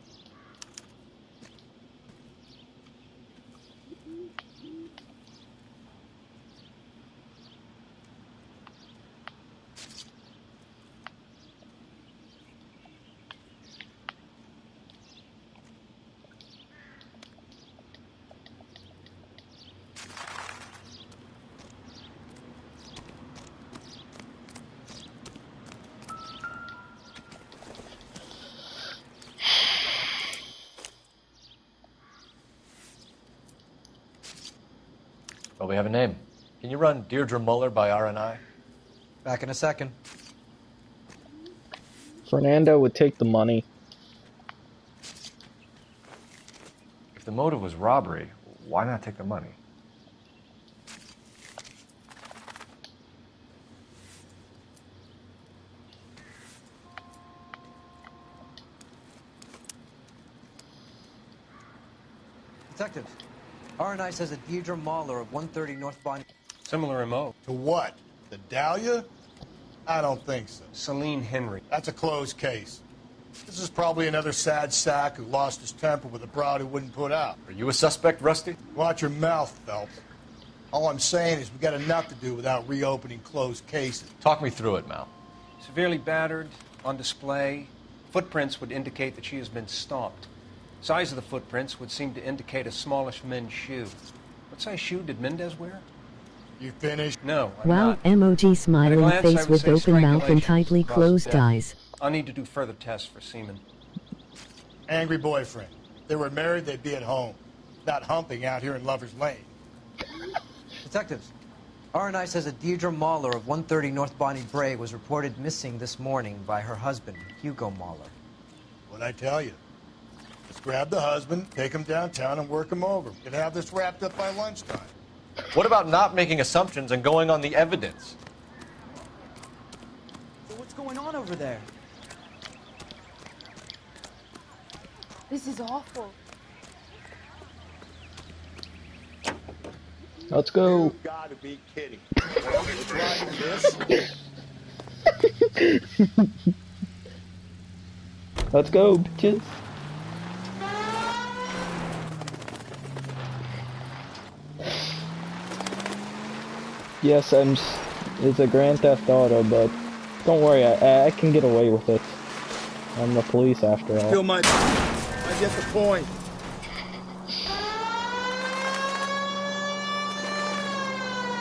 Speaker 4: Well, we have a name. Can you run Deirdre Muller by RNI?
Speaker 22: Back in a second.
Speaker 1: Fernando would take the money.
Speaker 4: If the motive was robbery, why not take the money?
Speaker 22: Detective, RNI says that Deirdre Mahler of 130 North Bonnie...
Speaker 6: Similar MO.
Speaker 7: To what? The Dahlia? I don't think so.
Speaker 6: Celine Henry.
Speaker 7: That's a closed case. This is probably another sad sack who lost his temper with a broad who wouldn't put out.
Speaker 4: Are you a suspect, Rusty?
Speaker 7: Watch your mouth, Phelps. All I'm saying is we got enough to do without reopening closed cases.
Speaker 4: Talk me through it, Mal.
Speaker 6: Severely battered, on display. Footprints would indicate that she has been stomped. Size of the footprints would seem to indicate a smallish men's shoe. What size shoe did Mendez wear?
Speaker 7: You finished?
Speaker 6: No, I'm
Speaker 2: Wow,
Speaker 6: not.
Speaker 2: emoji smiling
Speaker 6: At a glance, I
Speaker 2: face
Speaker 6: would
Speaker 2: with
Speaker 6: say
Speaker 2: open mouth and
Speaker 6: strangulation,
Speaker 2: tightly
Speaker 6: cause of
Speaker 2: closed
Speaker 6: death.
Speaker 2: eyes.
Speaker 6: I'll need to do further tests for semen.
Speaker 7: Angry boyfriend. If they were married, they'd be at home. Not humping out here in Lover's Lane.
Speaker 22: Detectives, RNI says that Deirdre Mahler of 130 North Bonnie Bray was reported missing this morning by her husband, Hugo Mahler.
Speaker 7: What'd I tell you? Let's grab the husband, take him downtown, and work him over. We could have this wrapped up by lunchtime.
Speaker 4: What about not making assumptions and going on the evidence?
Speaker 22: So what's going on over there?
Speaker 11: This is awful.
Speaker 1: Let's go.
Speaker 7: You gotta be kidding. We're driving this?
Speaker 1: Let's go, bitches. Yes, it's a Grand Theft Auto, but don't worry, I can get away with it. I'm the police after all.
Speaker 13: I get the point.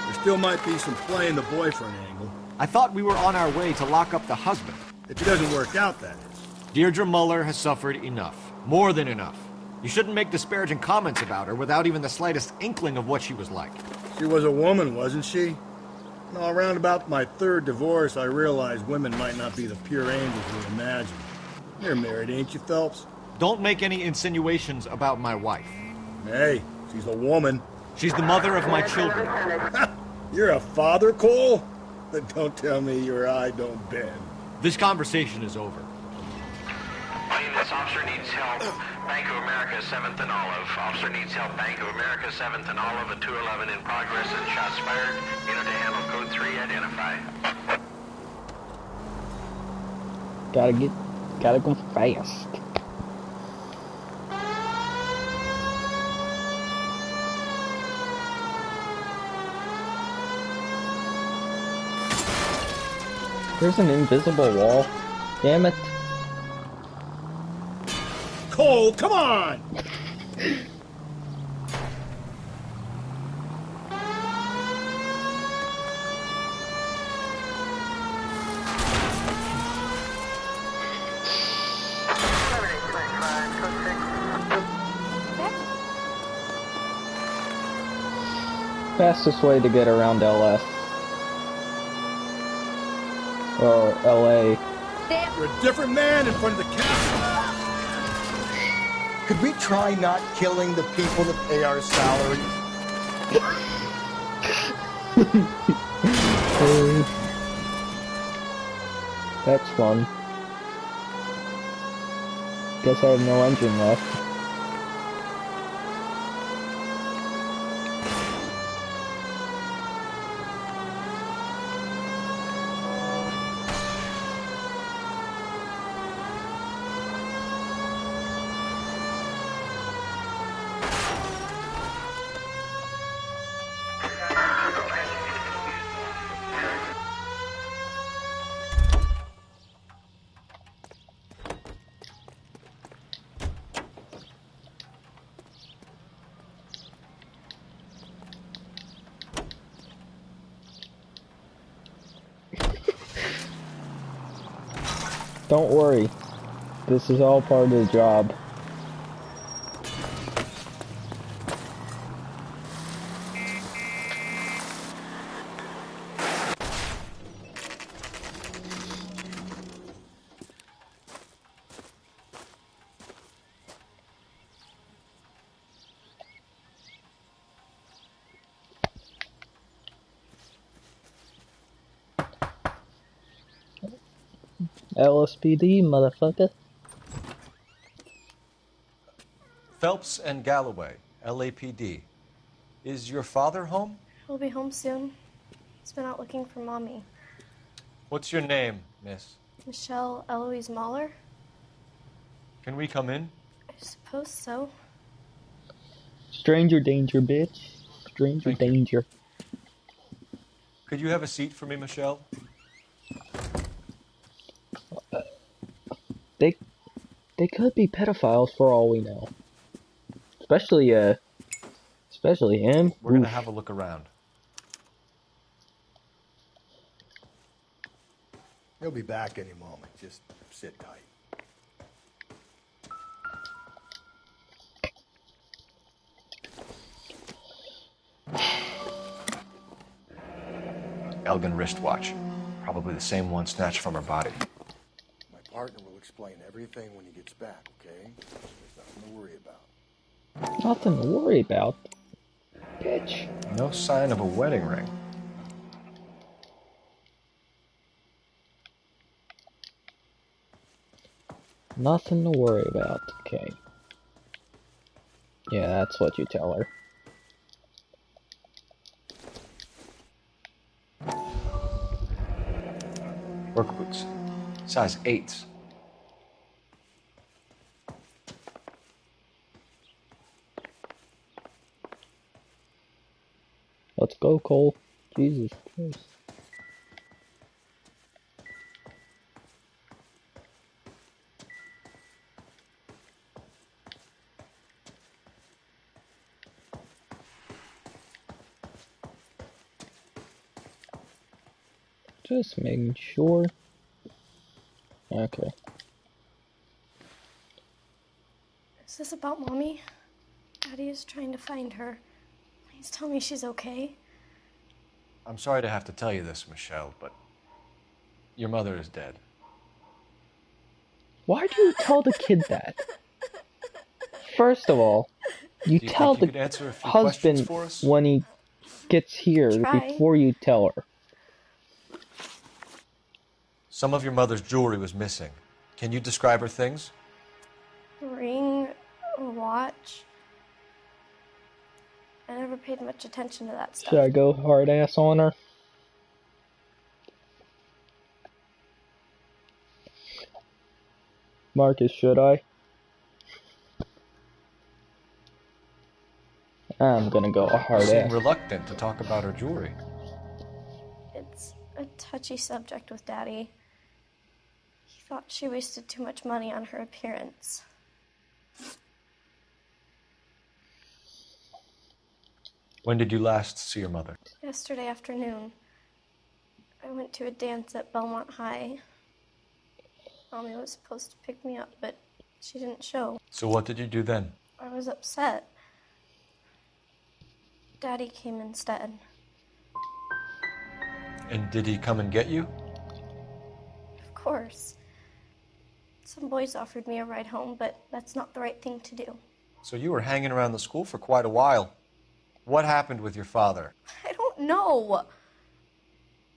Speaker 13: There still might be some playing the boyfriend angle.
Speaker 17: I thought we were on our way to lock up the husband.
Speaker 13: If it doesn't work out, that is.
Speaker 17: Deirdre Muller has suffered enough. More than enough. You shouldn't make disparaging comments about her without even the slightest inkling of what she was like.
Speaker 13: She was a woman, wasn't she? No, around about my third divorce, I realized women might not be the pure angels we imagine. You're married, ain't you, Phelps?
Speaker 17: Don't make any insinuations about my wife.
Speaker 13: Hey, she's a woman.
Speaker 17: She's the mother of my children.
Speaker 13: You're a father, Cole? Then don't tell me your eye don't bend.
Speaker 17: This conversation is over.
Speaker 21: This officer needs help. Bank of America, 7th and Olive. Officer needs help. Bank of America, 7th and Olive, a 211 in progress and shots fired. Unit to handle code 3, identify.
Speaker 1: Gotta go fast. There's an invisible wall. Damn it.
Speaker 13: Cole, come on!
Speaker 1: Fastest way to get around LS. Or LA.
Speaker 13: You're a different man in front of the castle.
Speaker 7: Could we try not killing the people that pay our salaries?
Speaker 1: That's fun. Guess I have no engine left. Don't worry. This is all part of the job. LSPD, motherfucker.
Speaker 4: Phelps and Galloway, LAPD. Is your father home?
Speaker 16: He'll be home soon. He's been out looking for Mommy.
Speaker 4: What's your name, miss?
Speaker 16: Michelle Eloise Mahler?
Speaker 4: Can we come in?
Speaker 16: I suppose so.
Speaker 1: Stranger danger, bitch. Stranger danger.
Speaker 4: Could you have a seat for me, Michelle?
Speaker 1: They could be pedophiles for all we know. Especially him.
Speaker 4: We're gonna have a look around.
Speaker 7: He'll be back any moment. Just sit tight.
Speaker 4: Elgin wristwatch. Probably the same one snatched from her body.
Speaker 7: My partner will explain everything when he gets back, okay? There's nothing to worry about.
Speaker 1: Nothing to worry about. Bitch.
Speaker 4: No sign of a wedding ring.
Speaker 1: Nothing to worry about. Okay. Yeah, that's what you tell her.
Speaker 4: Work boots. Size 8s.
Speaker 1: Let's go, Cole. Jesus Christ. Just making sure. Okay.
Speaker 16: Is this about Mommy? Daddy is trying to find her. Please tell me she's okay.
Speaker 4: I'm sorry to have to tell you this, Michelle, but your mother is dead.
Speaker 1: Why do you tell the kid that? First of all, you
Speaker 4: Do you
Speaker 1: tell
Speaker 4: think you
Speaker 1: the
Speaker 4: could answer a few
Speaker 1: husband
Speaker 4: questions for us?
Speaker 1: when he gets here
Speaker 16: Try.
Speaker 1: before you tell her.
Speaker 4: Some of your mother's jewelry was missing. Can you describe her things?
Speaker 16: A ring, a watch. I never paid much attention to that stuff.
Speaker 1: Should I go hard ass on her? Marcus, should I? I'm gonna go
Speaker 4: You
Speaker 1: hard
Speaker 4: seem
Speaker 1: ass.
Speaker 4: reluctant to talk about her jewelry.
Speaker 16: It's a touchy subject with Daddy. He thought she wasted too much money on her appearance.
Speaker 4: When did you last see your mother?
Speaker 16: Yesterday afternoon, I went to a dance at Belmont High. Mommy was supposed to pick me up, but she didn't show.
Speaker 4: So what did you do then?
Speaker 16: I was upset. Daddy came instead.
Speaker 4: And did he come and get you?
Speaker 16: Of course. Some boys offered me a ride home, but that's not the right thing to do.
Speaker 4: So you were hanging around the school for quite a while. What happened with your father?
Speaker 16: I don't know.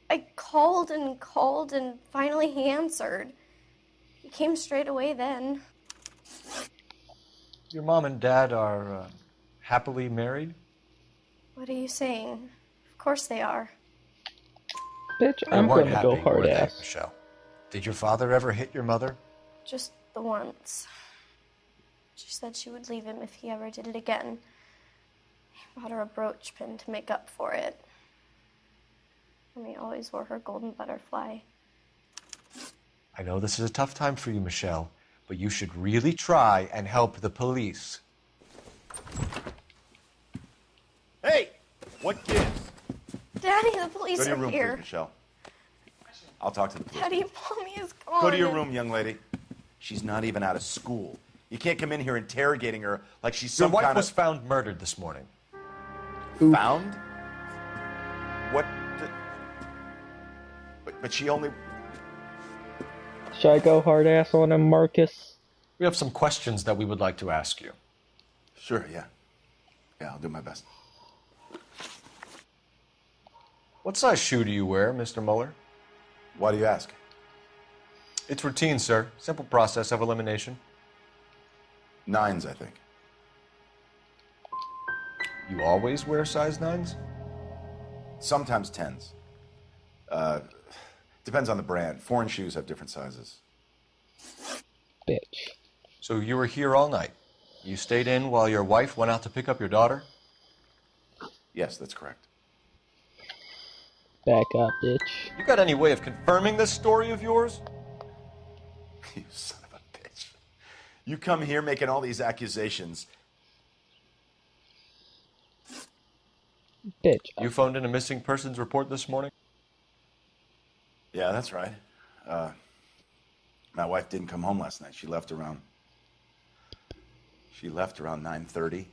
Speaker 16: I called and called, and finally he answered. He came straight away then.
Speaker 4: Your mom and dad are happily married?
Speaker 16: What are you saying? Of course they are.
Speaker 1: Bitch,
Speaker 4: They
Speaker 1: I'm
Speaker 4: weren't
Speaker 1: gonna go
Speaker 4: happy,
Speaker 1: hard
Speaker 4: were they,
Speaker 1: ass.
Speaker 4: Michelle? Did your father ever hit your mother?
Speaker 16: Just the once. She said she would leave him if he ever did it again. He bought her a brooch pin to make up for it. And he always wore her golden butterfly.
Speaker 4: I know this is a tough time for you, Michelle, but you should really try and help the police.
Speaker 5: Hey, what gives?
Speaker 16: Daddy, the police
Speaker 5: Go to your
Speaker 16: are
Speaker 5: room,
Speaker 16: here.
Speaker 5: please, Michelle. I'll talk to the police.
Speaker 16: Daddy, Mommy is gone.
Speaker 5: Go to your room, young lady. She's not even out of school. You can't come in here interrogating her like she's
Speaker 4: Your
Speaker 5: some
Speaker 4: wife
Speaker 5: kind
Speaker 4: was
Speaker 5: of...
Speaker 4: found murdered this morning.
Speaker 5: Found? What? But she only...
Speaker 1: Should I go hard ass on him, Marcus?
Speaker 4: We have some questions that we would like to ask you.
Speaker 5: Sure, yeah. Yeah, I'll do my best.
Speaker 4: What size shoe do you wear, Mr. Mueller?
Speaker 5: Why do you ask?
Speaker 4: It's routine, sir. Simple process of elimination.
Speaker 5: 9s, I think.
Speaker 4: You always wear size 9s?
Speaker 5: Sometimes 10s. Depends on the brand. Foreign shoes have different sizes.
Speaker 1: Bitch.
Speaker 4: So you were here all night. You stayed in while your wife went out to pick up your daughter?
Speaker 5: Yes, that's correct.
Speaker 1: Back up, bitch.
Speaker 4: You got any way of confirming this story of yours?
Speaker 5: You son of a bitch. You come here making all these accusations.
Speaker 1: Bitch.
Speaker 4: You phoned in a missing persons report this morning?
Speaker 5: Yeah, that's right. My wife didn't come home last night. She left around 9:30.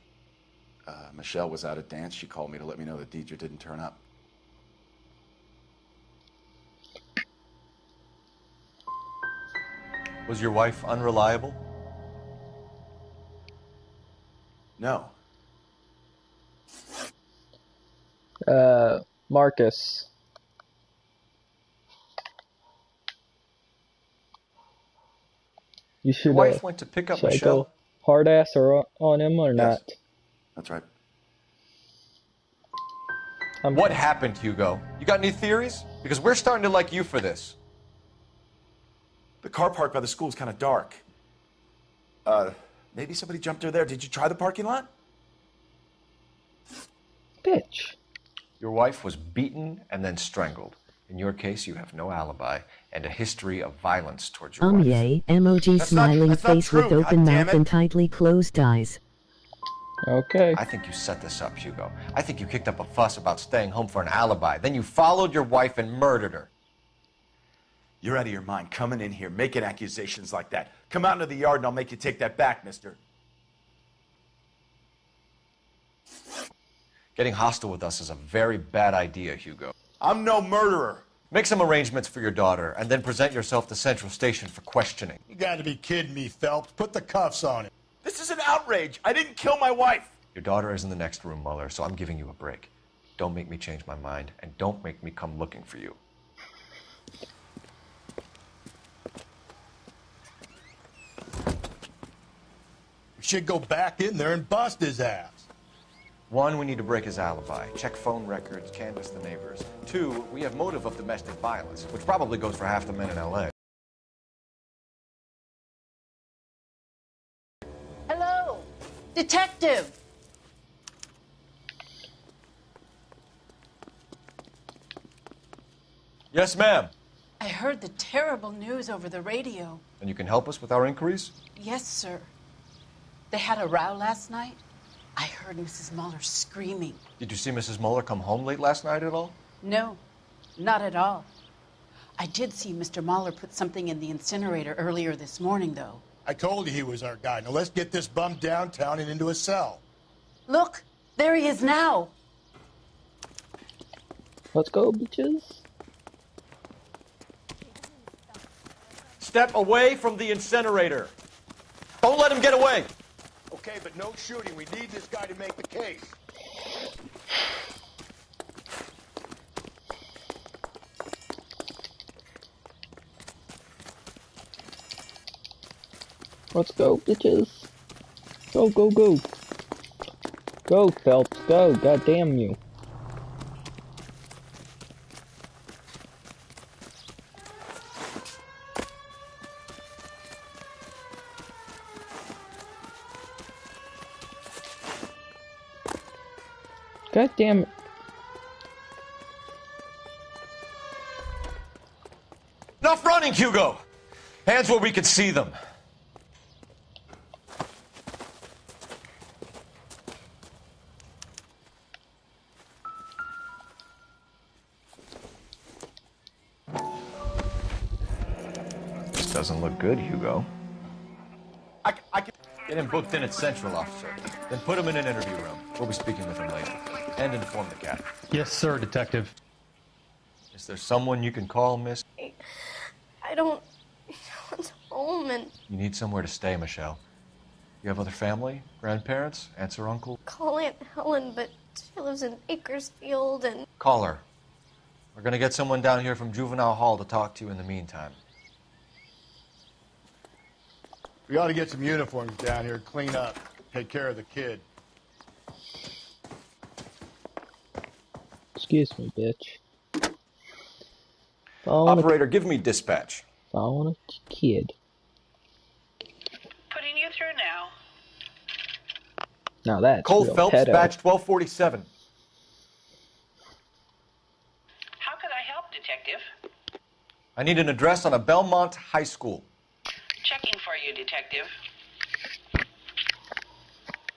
Speaker 5: Michelle was out at dance. She called me to let me know that Deidre didn't turn up.
Speaker 4: Was your wife unreliable?
Speaker 5: No.
Speaker 1: Marcus. You should.
Speaker 4: Your wife went to pick up
Speaker 1: should I
Speaker 4: Michelle?
Speaker 1: go hard ass or on him or
Speaker 5: Yes.
Speaker 1: not?
Speaker 5: That's right.
Speaker 4: What happened, Hugo? You got any theories? Because we're starting to like you for this.
Speaker 5: The car park by the school is kind of dark. Maybe somebody jumped her there. Did you try the parking lot?
Speaker 1: Bitch.
Speaker 4: Your wife was beaten and then strangled. In your case, you have no alibi and a history of violence towards your wife.
Speaker 2: Yay, emoji smiling face with open mouth and tightly closed eyes.
Speaker 1: Okay.
Speaker 4: I think you set this up, Hugo. I think you kicked up a fuss about staying home for an alibi. Then you followed your wife and murdered her.
Speaker 5: You're out of your mind coming in here making accusations like that. Come out into the yard and I'll make you take that back, mister.
Speaker 4: Getting hostile with us is a very bad idea, Hugo.
Speaker 5: I'm no murderer.
Speaker 4: Make some arrangements for your daughter and then present yourself to Central Station for questioning.
Speaker 7: You gotta be kidding me, Phelps. Put the cuffs on him.
Speaker 5: This is an outrage. I didn't kill my wife.
Speaker 4: Your daughter is in the next room, Muller, so I'm giving you a break. Don't make me change my mind, and don't make me come looking for you.
Speaker 7: We should go back in there and bust his ass.
Speaker 4: 1, we need to break his alibi. Check phone records, canvass the neighbors. 2, we have motive of domestic violence, which probably goes for half the men in L.A.
Speaker 10: Hello, detective.
Speaker 4: Yes, ma'am.
Speaker 10: I heard the terrible news over the radio.
Speaker 4: And you can help us with our inquiries?
Speaker 10: Yes, sir. They had a row last night. I heard Mrs. Muller screaming.
Speaker 4: Did you see Mrs. Muller come home late last night at all?
Speaker 10: No, not at all. I did see Mr. Muller put something in the incinerator earlier this morning, though.
Speaker 7: I told you he was our guy. Now let's get this bum downtown and into a cell.
Speaker 10: Look, there he is now.
Speaker 1: Let's go, bitches.
Speaker 4: Step away from the incinerator. Don't let him get away.
Speaker 7: Okay, but no shooting. We need this guy to make the case.
Speaker 1: Let's go, bitches. Go, go, go. Go, Phelps, go. God damn you. God damn it.
Speaker 4: Enough running, Hugo! Hands where we can see them. This doesn't look good, Hugo.
Speaker 5: I can...
Speaker 4: Get him booked in at Central, officer. Then put him in an interview room. We'll be speaking with him later. And inform the cat.
Speaker 18: Yes, sir, detective.
Speaker 4: Is there someone you can call, miss?
Speaker 16: I don't want home and
Speaker 4: You need somewhere to stay, Michelle. You have other family? Grandparents? Aunts or uncle?
Speaker 16: call Aunt Helen, but she lives in Bakersfield and
Speaker 4: Call her. We're gonna get someone down here from Juvenile Hall to talk to you in the meantime.
Speaker 7: We ought to get some uniforms down here, clean up, take care of the kid.
Speaker 1: Excuse me, bitch.
Speaker 4: Operator, give me dispatch.
Speaker 1: Following a kid.
Speaker 19: Putting you through now.
Speaker 1: Now that's
Speaker 4: Cole
Speaker 1: real
Speaker 4: Phelps,
Speaker 1: pedo.
Speaker 4: badge 1247.
Speaker 19: How could I help, Detective?
Speaker 4: I need an address on a Belmont High School.
Speaker 19: Checking for you, Detective.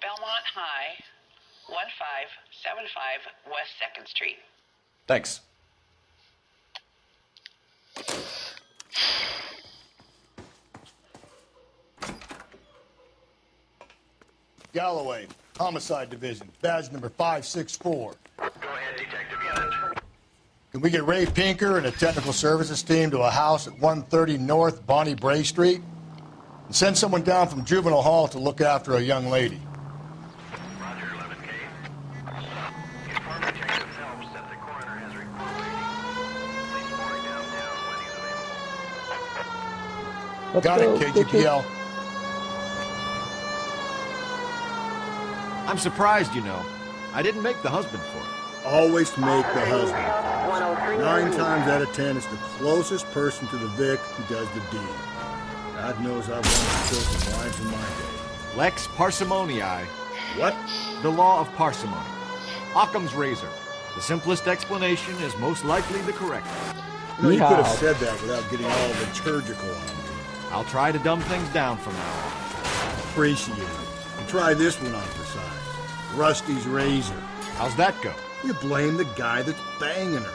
Speaker 19: Belmont High, 1575 West 2nd Street.
Speaker 4: Thanks.
Speaker 7: Galloway, Homicide Division, badge number 564.
Speaker 21: Go ahead, Detective Unit.
Speaker 7: Can we get Ray Pinker and a technical services team to a house at 130 North Bonnie Bray Street? And send someone down from Juvenile Hall to look after a young lady.
Speaker 21: Roger, 11K. Inform Detective Phelps that the coroner has report waiting. Please report downtown when he's available.
Speaker 1: Let's
Speaker 7: Got
Speaker 1: go,
Speaker 7: it, KGPL.
Speaker 17: I'm surprised, you know. I didn't make the husband for it.
Speaker 13: Always make the husband. 9 times out of 10, it's the closest person to the Vic who does the deed. God knows I've wanted to kill some wives in my day.
Speaker 17: Lex parsimonii.
Speaker 13: What?
Speaker 17: The law of parsimony. Occam's razor. The simplest explanation is most likely the correct one.
Speaker 13: You know, you could have said that without getting all liturgical on me.
Speaker 17: I'll try to dumb things down from now on.
Speaker 13: Appreciate it. And try this one on for size. Rusty's razor.
Speaker 17: How's that go?
Speaker 13: You blame the guy that's banging her.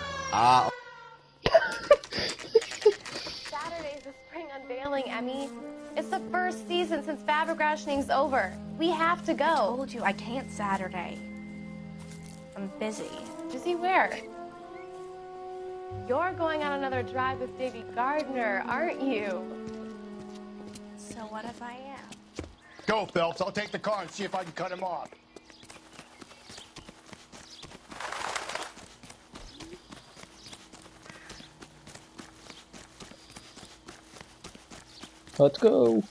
Speaker 18: Saturday's the spring unveiling, Emmy. It's the first season since fabric rationing's over. We have to go. I told you I can't Saturday. I'm busy. Busy where? You're going on another drive with Davy Gardner, aren't you? So what if I am?
Speaker 7: Go, Phelps. I'll take the car and see if I can cut him off.
Speaker 1: Let's go.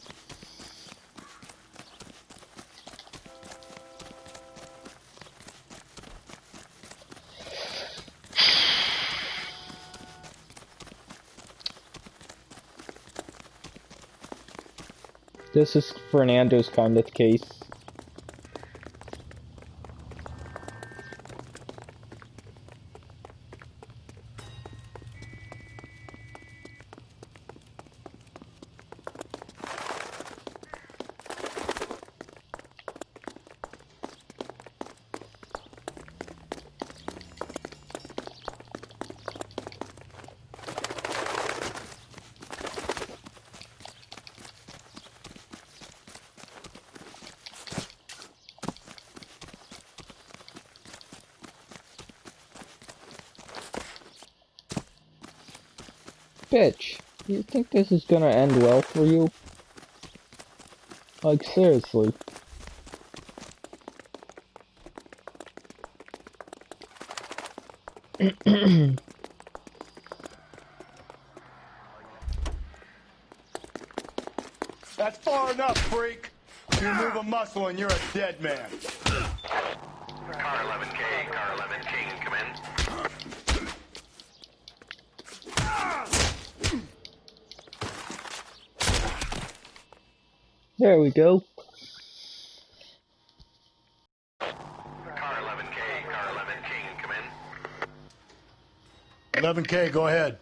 Speaker 1: This is Fernando's kind of case. Bitch, you think this is gonna end well for you? Like, seriously.
Speaker 7: That's far enough, freak. You move a muscle and you're a dead man.
Speaker 21: Car 11K, car 11K, come in.
Speaker 1: There we go.
Speaker 21: Car 11K, car 11K, come in.
Speaker 7: 11K, go ahead.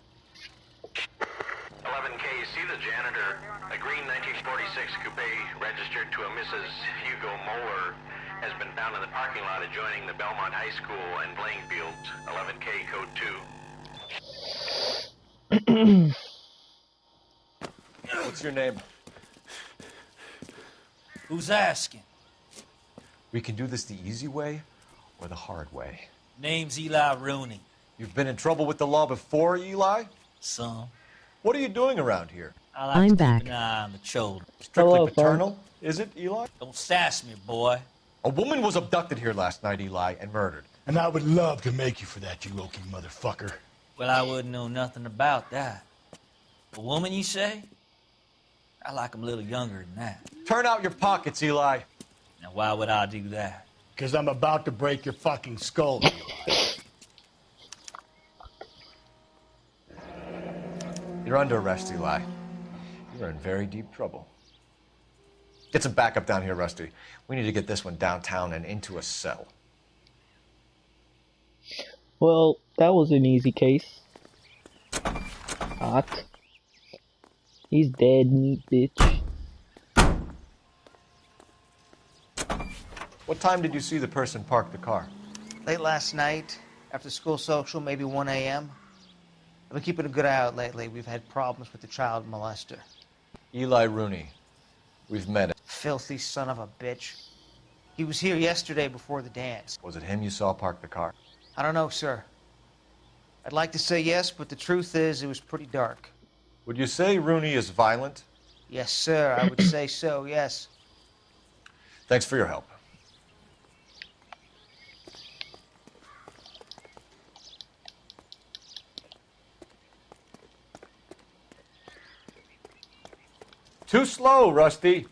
Speaker 21: 11K, see the janitor. A green 1946 coupe registered to a Mrs. Hugo Moeller has been found in the parking lot adjoining the Belmont High School and playing fields. 11K, code 2.
Speaker 4: What's your name?
Speaker 20: Who's asking?
Speaker 4: We can do this the easy way or the hard way.
Speaker 20: Name's Eli Rooney.
Speaker 4: You've been in trouble with the law before, Eli?
Speaker 20: Some.
Speaker 4: What are you doing around here?
Speaker 20: I like
Speaker 2: I'm
Speaker 20: to
Speaker 2: back.
Speaker 20: keep an eye on the children.
Speaker 4: Strictly
Speaker 1: Hello,
Speaker 4: paternal, is it, Eli?
Speaker 20: Don't sass me, boy.
Speaker 4: A woman was abducted here last night, Eli, and murdered.
Speaker 7: And I would love to make you for that, you low-key motherfucker.
Speaker 20: Well, I wouldn't know nothing about that. A woman, you say? I like him a little younger than that.
Speaker 4: Turn out your pockets, Eli.
Speaker 20: Now, why would I do that?
Speaker 7: Because I'm about to break your fucking skull, Eli.
Speaker 4: You're under arrest, Eli. You're in very deep trouble. Get some backup down here, Rusty. We need to get this one downtown and into a cell.
Speaker 1: Well, that was an easy case. Hot. He's dead meat, bitch.
Speaker 4: What time did you see the person park the car?
Speaker 3: Late last night, after school social, maybe 1 a.m. I've been keeping a good eye out lately. We've had problems with the child molester.
Speaker 4: Eli Rooney. We've met him.
Speaker 3: Filthy son of a bitch. He was here yesterday before the dance.
Speaker 4: Was it him you saw park the car?
Speaker 3: I don't know, sir. I'd like to say yes, but the truth is it was pretty dark.
Speaker 4: Would you say Rooney is violent?
Speaker 3: Yes, sir. I would say so, yes.
Speaker 4: Thanks for your help. Too slow, Rusty.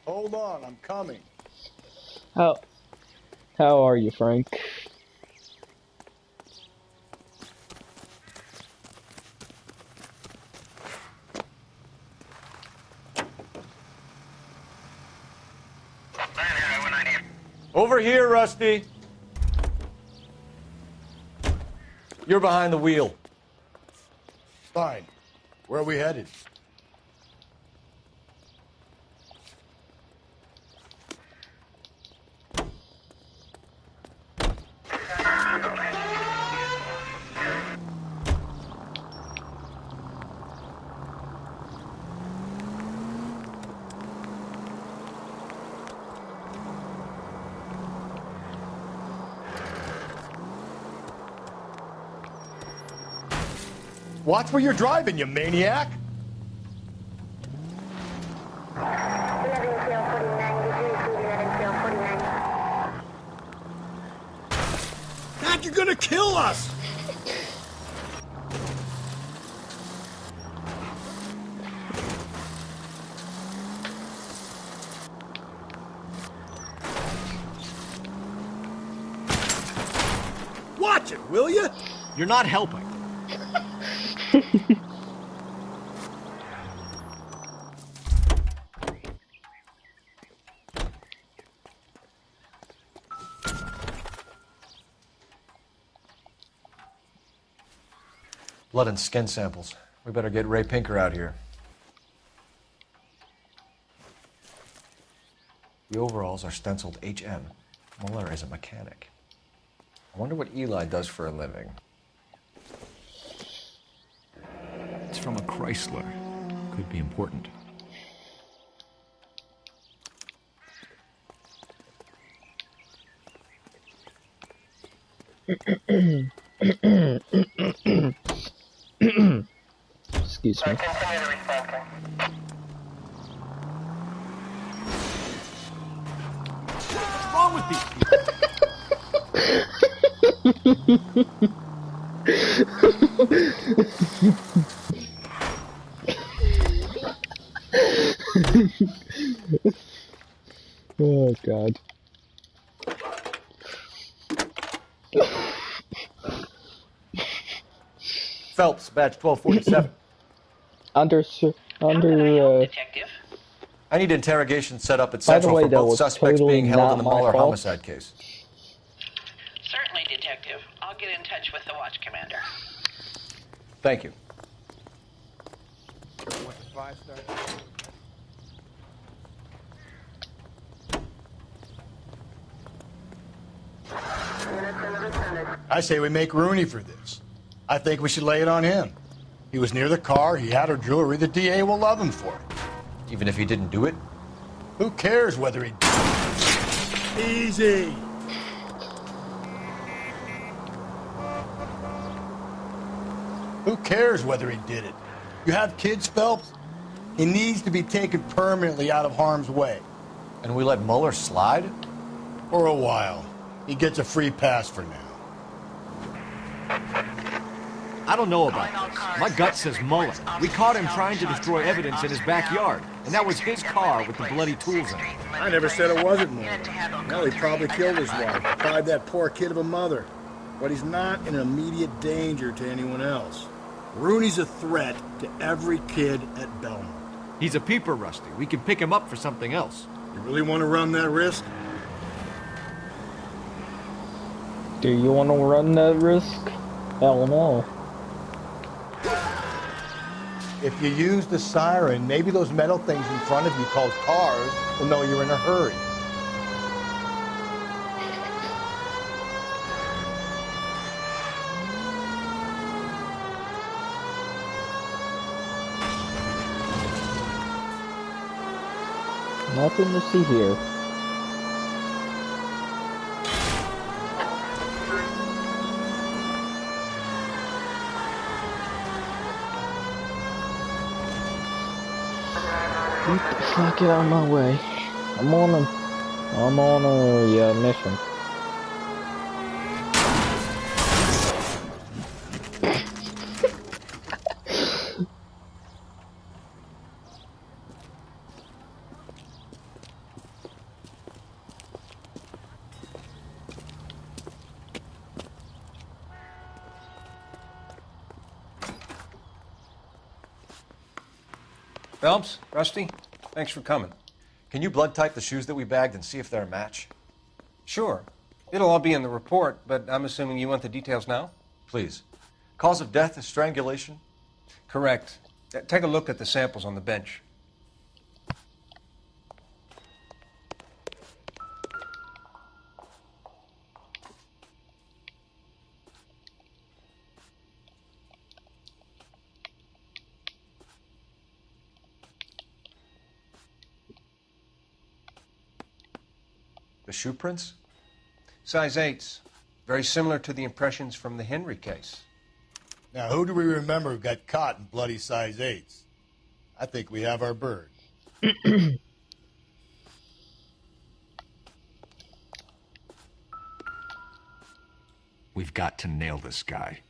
Speaker 7: Hold on, I'm coming.
Speaker 1: How are you, Frank?
Speaker 4: Over here, Rusty. You're behind the wheel.
Speaker 7: Fine. Where are we headed? Watch where you're driving, you maniac! God, you're gonna kill us! Watch it, will you?
Speaker 17: You're not helping.
Speaker 4: Blood and skin samples. We better get Ray Pinker out here. The overalls are stenciled HM. Muller is a mechanic. I wonder what Eli does for a living.
Speaker 17: It's from a Chrysler. Could be important.
Speaker 1: Excuse me.
Speaker 17: What's wrong with these
Speaker 1: Oh, God.
Speaker 4: Phelps, badge 1247.
Speaker 19: Detective?
Speaker 4: I need interrogation set up at
Speaker 1: By the
Speaker 4: Central
Speaker 1: way,
Speaker 4: for
Speaker 1: that
Speaker 4: both
Speaker 1: was
Speaker 4: suspects
Speaker 1: totally
Speaker 4: being held
Speaker 1: not
Speaker 4: in the
Speaker 1: my
Speaker 4: Muller
Speaker 1: fault.
Speaker 4: homicide case.
Speaker 19: Certainly, Detective. I'll get in touch with the watch commander.
Speaker 4: Thank you.
Speaker 7: I say we make Rooney for this. I think we should lay it on him. He was near the car, he had her jewelry, the DA will love him for it.
Speaker 4: Even if he didn't do it?
Speaker 7: Who cares whether he... Easy! Who cares whether he did it? You have kids, Phelps? He needs to be taken permanently out of harm's way.
Speaker 4: And we let Muller slide?
Speaker 7: For a while. He gets a free pass for now.
Speaker 17: I don't know about this. My gut says Muller. We caught him trying to destroy evidence in his backyard, and that was his car with the bloody tools in it.
Speaker 13: I never said it wasn't Muller. Well, he probably killed his wife, deprived that poor kid of a mother. But he's not in immediate danger to anyone else. Rooney's a threat to every kid at Belmont.
Speaker 17: He's a peeper, Rusty. We can pick him up for something else.
Speaker 13: You really want to run that risk?
Speaker 1: Do you want to run that risk? Hell no.
Speaker 7: If you use the siren, maybe those metal things in front of you called cars will know you're in a hurry.
Speaker 1: Nothing to see here. Get the fuck out of my way. I'm on a mission.
Speaker 6: Phelps, Rusty, thanks for coming.
Speaker 4: Can you blood type the shoes that we bagged and see if they're a match?
Speaker 6: Sure. It'll all be in the report, but I'm assuming you want the details now?
Speaker 4: Please. Cause of death is strangulation?
Speaker 6: Correct. Take a look at the samples on the bench.
Speaker 4: The shoe prints?
Speaker 6: Size 8s. Very similar to the impressions from the Henry case.
Speaker 7: Now, who do we remember who got caught in bloody size 8s? I think we have our bird.
Speaker 17: We've got to nail this guy.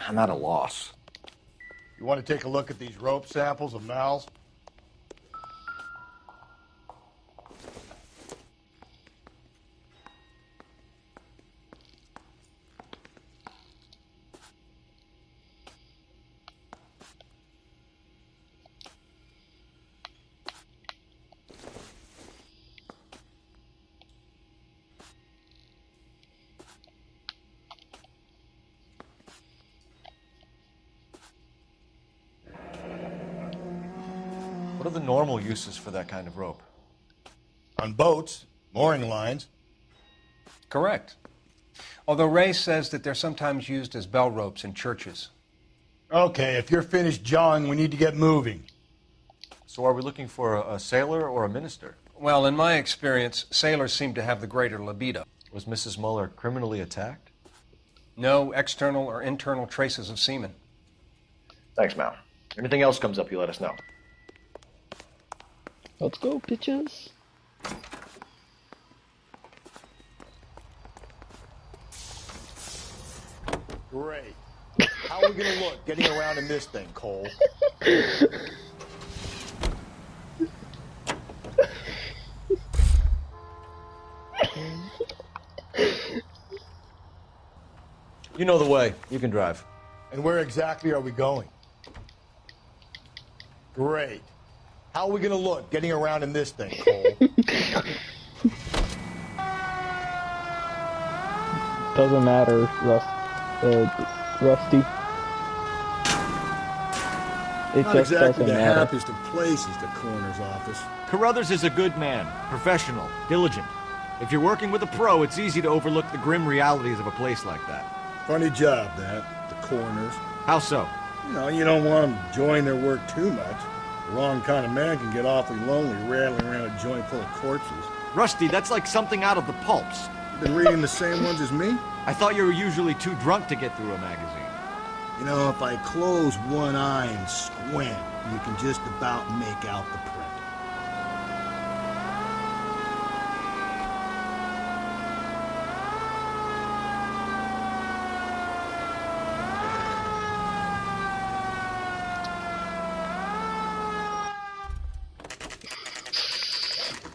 Speaker 4: I'm at a loss.
Speaker 7: You want to take a look at these rope samples of Mal's?
Speaker 4: What are the normal uses for that kind of rope?
Speaker 7: On boats, mooring lines.
Speaker 6: Correct. Although Ray says that they're sometimes used as bell ropes in churches.
Speaker 7: Okay, if you're finished jawing, we need to get moving.
Speaker 4: So are we looking for a sailor or a minister?
Speaker 6: Well, in my experience, sailors seem to have the greater libido.
Speaker 4: Was Mrs. Muller criminally attacked?
Speaker 6: No external or internal traces of semen.
Speaker 4: Thanks, Mal. Anything else comes up, you let us know.
Speaker 1: Let's go, bitches.
Speaker 7: Great. How are we gonna look getting around in this thing, Cole?
Speaker 4: You know the way. You can drive.
Speaker 7: And where exactly are we going? Great. How are we gonna look getting around in this thing, Cole?
Speaker 1: Doesn't matter, Rusty. It
Speaker 13: Not
Speaker 1: just
Speaker 13: exactly
Speaker 1: doesn't
Speaker 13: the
Speaker 1: matter.
Speaker 13: happiest of places, the coroner's office.
Speaker 17: Carruthers is a good man, professional, diligent. If you're working with a pro, it's easy to overlook the grim realities of a place like that.
Speaker 13: Funny job, that, the coroner's.
Speaker 17: How so?
Speaker 13: You don't want them enjoying their work too much. The wrong kind of man can get awfully lonely rattling around a joint full of corpses.
Speaker 17: Rusty, that's like something out of the pulps.
Speaker 13: You been reading the same ones as me?
Speaker 17: I thought you were usually too drunk to get through a magazine.
Speaker 13: If I close one eye and squint, you can just about make out the print.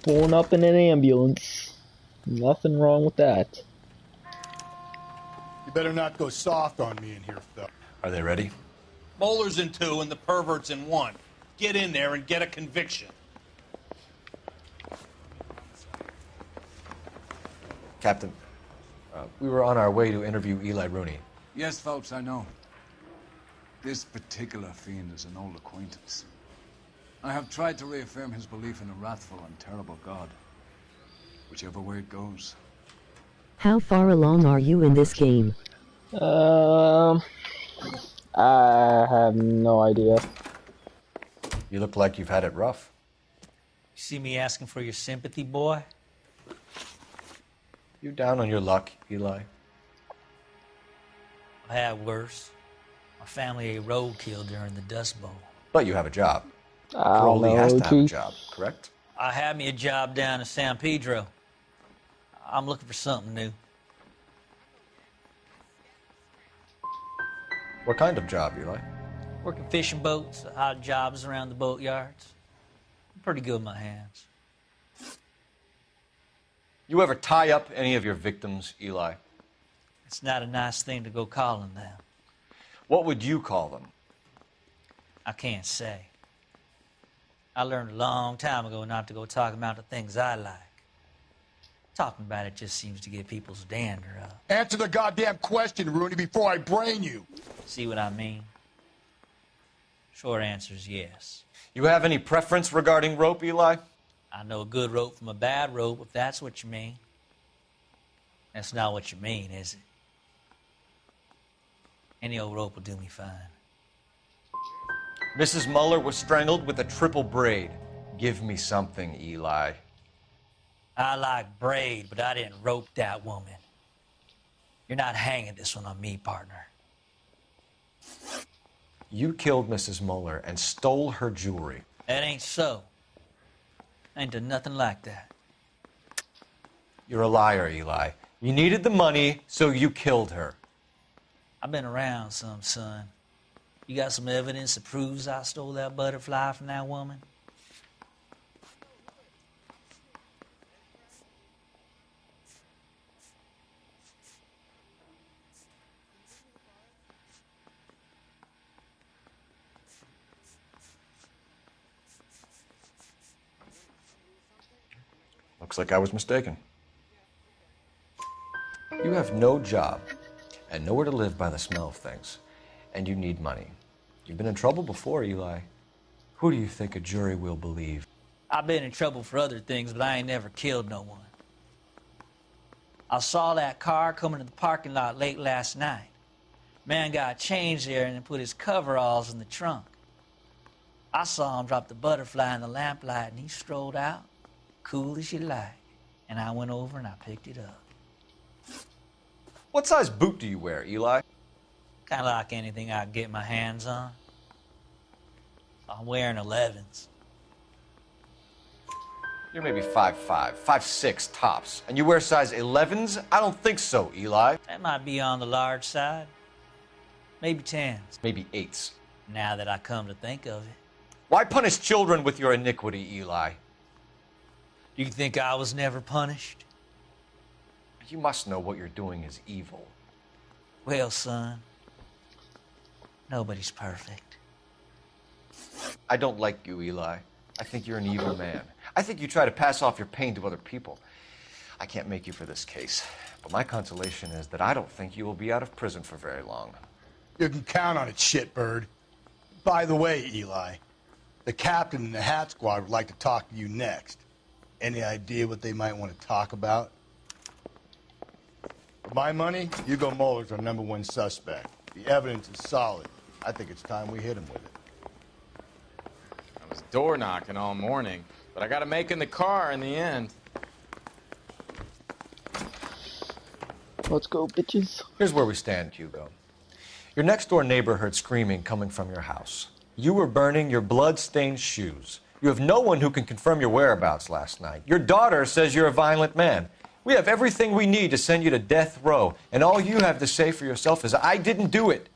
Speaker 1: Pulling up in an ambulance. Nothing wrong with that.
Speaker 7: You better not go soft on me in here, Phil.
Speaker 5: Are they ready?
Speaker 8: Moeller's in 2 and the pervert's in 1. Get in there and get a conviction.
Speaker 4: Captain, we were on our way to interview Eli Rooney.
Speaker 12: Yes, Phelps, I know. This particular fiend is an old acquaintance. I have tried to reaffirm his belief in a wrathful and terrible God. Whichever way it goes.
Speaker 2: How far along are you in this game?
Speaker 1: I have no idea.
Speaker 4: You look like you've had it rough.
Speaker 20: You see me asking for your sympathy, boy?
Speaker 4: You down on your luck, Eli?
Speaker 20: I had worse. My family ate roadkill during the Dust Bowl.
Speaker 4: But you have a job.
Speaker 1: I don't
Speaker 4: Parolee
Speaker 1: know,
Speaker 4: has to have a
Speaker 1: Chief.
Speaker 4: job, correct?
Speaker 20: I had me a job down in San Pedro. I'm looking for something new.
Speaker 4: What kind of job, Eli?
Speaker 20: Working fishing boats, odd jobs around the boatyards. I'm pretty good with my hands.
Speaker 4: You ever tie up any of your victims, Eli?
Speaker 20: It's not a nice thing to go calling them.
Speaker 4: What would you call them?
Speaker 20: I can't say. I learned a long time ago not to go talking about the things I like. Talking about it just seems to get people's dander up.
Speaker 13: Answer the goddamn question, Rooney, before I brain you.
Speaker 20: See what I mean? Short answer is yes.
Speaker 4: You have any preference regarding rope, Eli?
Speaker 20: I know a good rope from a bad rope, if that's what you mean. That's not what you mean, is it? Any old rope will do me fine.
Speaker 4: Mrs. Muller was strangled with a triple braid. Give me something, Eli.
Speaker 20: I like braid, but I didn't rope that woman. You're not hanging this one on me, partner.
Speaker 4: You killed Mrs. Muller and stole her jewelry.
Speaker 20: That ain't so. I ain't done nothing like that.
Speaker 4: You're a liar, Eli. You needed the money, so you killed her.
Speaker 20: I've been around some, son. You got some evidence that proves I stole that butterfly from that woman?
Speaker 4: Looks like I was mistaken. You have no job and nowhere to live by the smell of things, and you need money. You've been in trouble before, Eli. Who do you think a jury will believe?
Speaker 20: I've been in trouble for other things, but I ain't never killed no one. I saw that car coming to the parking lot late last night. Man got changed there and then put his coveralls in the trunk. I saw him drop the butterfly in the lamplight, and he strolled out, cool as you like. And I went over and I picked it up.
Speaker 4: What size boot do you wear, Eli?
Speaker 20: Kind of like anything I can get my hands on. I'm wearing 11s.
Speaker 4: You're maybe 5'5", 5'6", tops. And you wear size 11s? I don't think so, Eli.
Speaker 20: That might be on the large side. Maybe 10s.
Speaker 4: Maybe 8s.
Speaker 20: Now that I come to think of it.
Speaker 4: Why punish children with your iniquity, Eli?
Speaker 20: Do you think I was never punished?
Speaker 4: You must know what you're doing is evil.
Speaker 20: Well, son, nobody's perfect.
Speaker 4: I don't like you, Eli. I think you're an evil man. I think you try to pass off your pain to other people. I can't make you for this case, but my consolation is that I don't think you will be out of prison for very long.
Speaker 7: You can count on it, shitbird. By the way, Eli, the captain and the Hat Squad would like to talk to you next. Any idea what they might want to talk about? For my money, Hugo Muller's our #1 suspect. The evidence is solid. I think it's time we hit him with it.
Speaker 15: I was door knocking all morning, but I got to make in the car in the end.
Speaker 1: Let's go, bitches.
Speaker 4: Here's where we stand, Hugo. Your next-door neighbor heard screaming coming from your house. You were burning your blood-stained shoes. You have no one who can confirm your whereabouts last night. Your daughter says you're a violent man. We have everything we need to send you to death row, and all you have to say for yourself is, I didn't do it.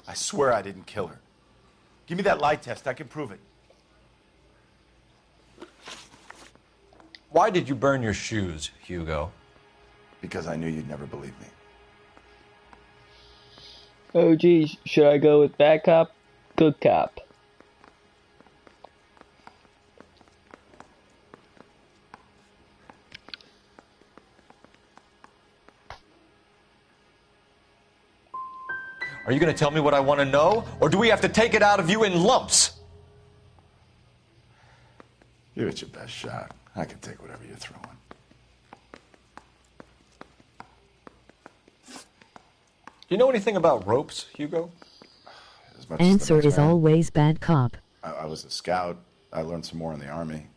Speaker 5: I swear I didn't kill her. Give me that lie test. I can prove it.
Speaker 4: Why did you burn your shoes, Hugo?
Speaker 5: Because I knew you'd never believe me.
Speaker 1: Oh geez, should I go with bad cop, good cop?
Speaker 4: Are you going to tell me what I want to know, or do we have to take it out of you in lumps?
Speaker 5: Give it your best shot. I can take whatever you're throwing.
Speaker 4: Do you know anything about ropes, Hugo?
Speaker 5: As much as the
Speaker 2: Answer
Speaker 5: next
Speaker 2: is
Speaker 5: man.
Speaker 2: always bad cop.
Speaker 5: I was a scout. I learned some more in the Army.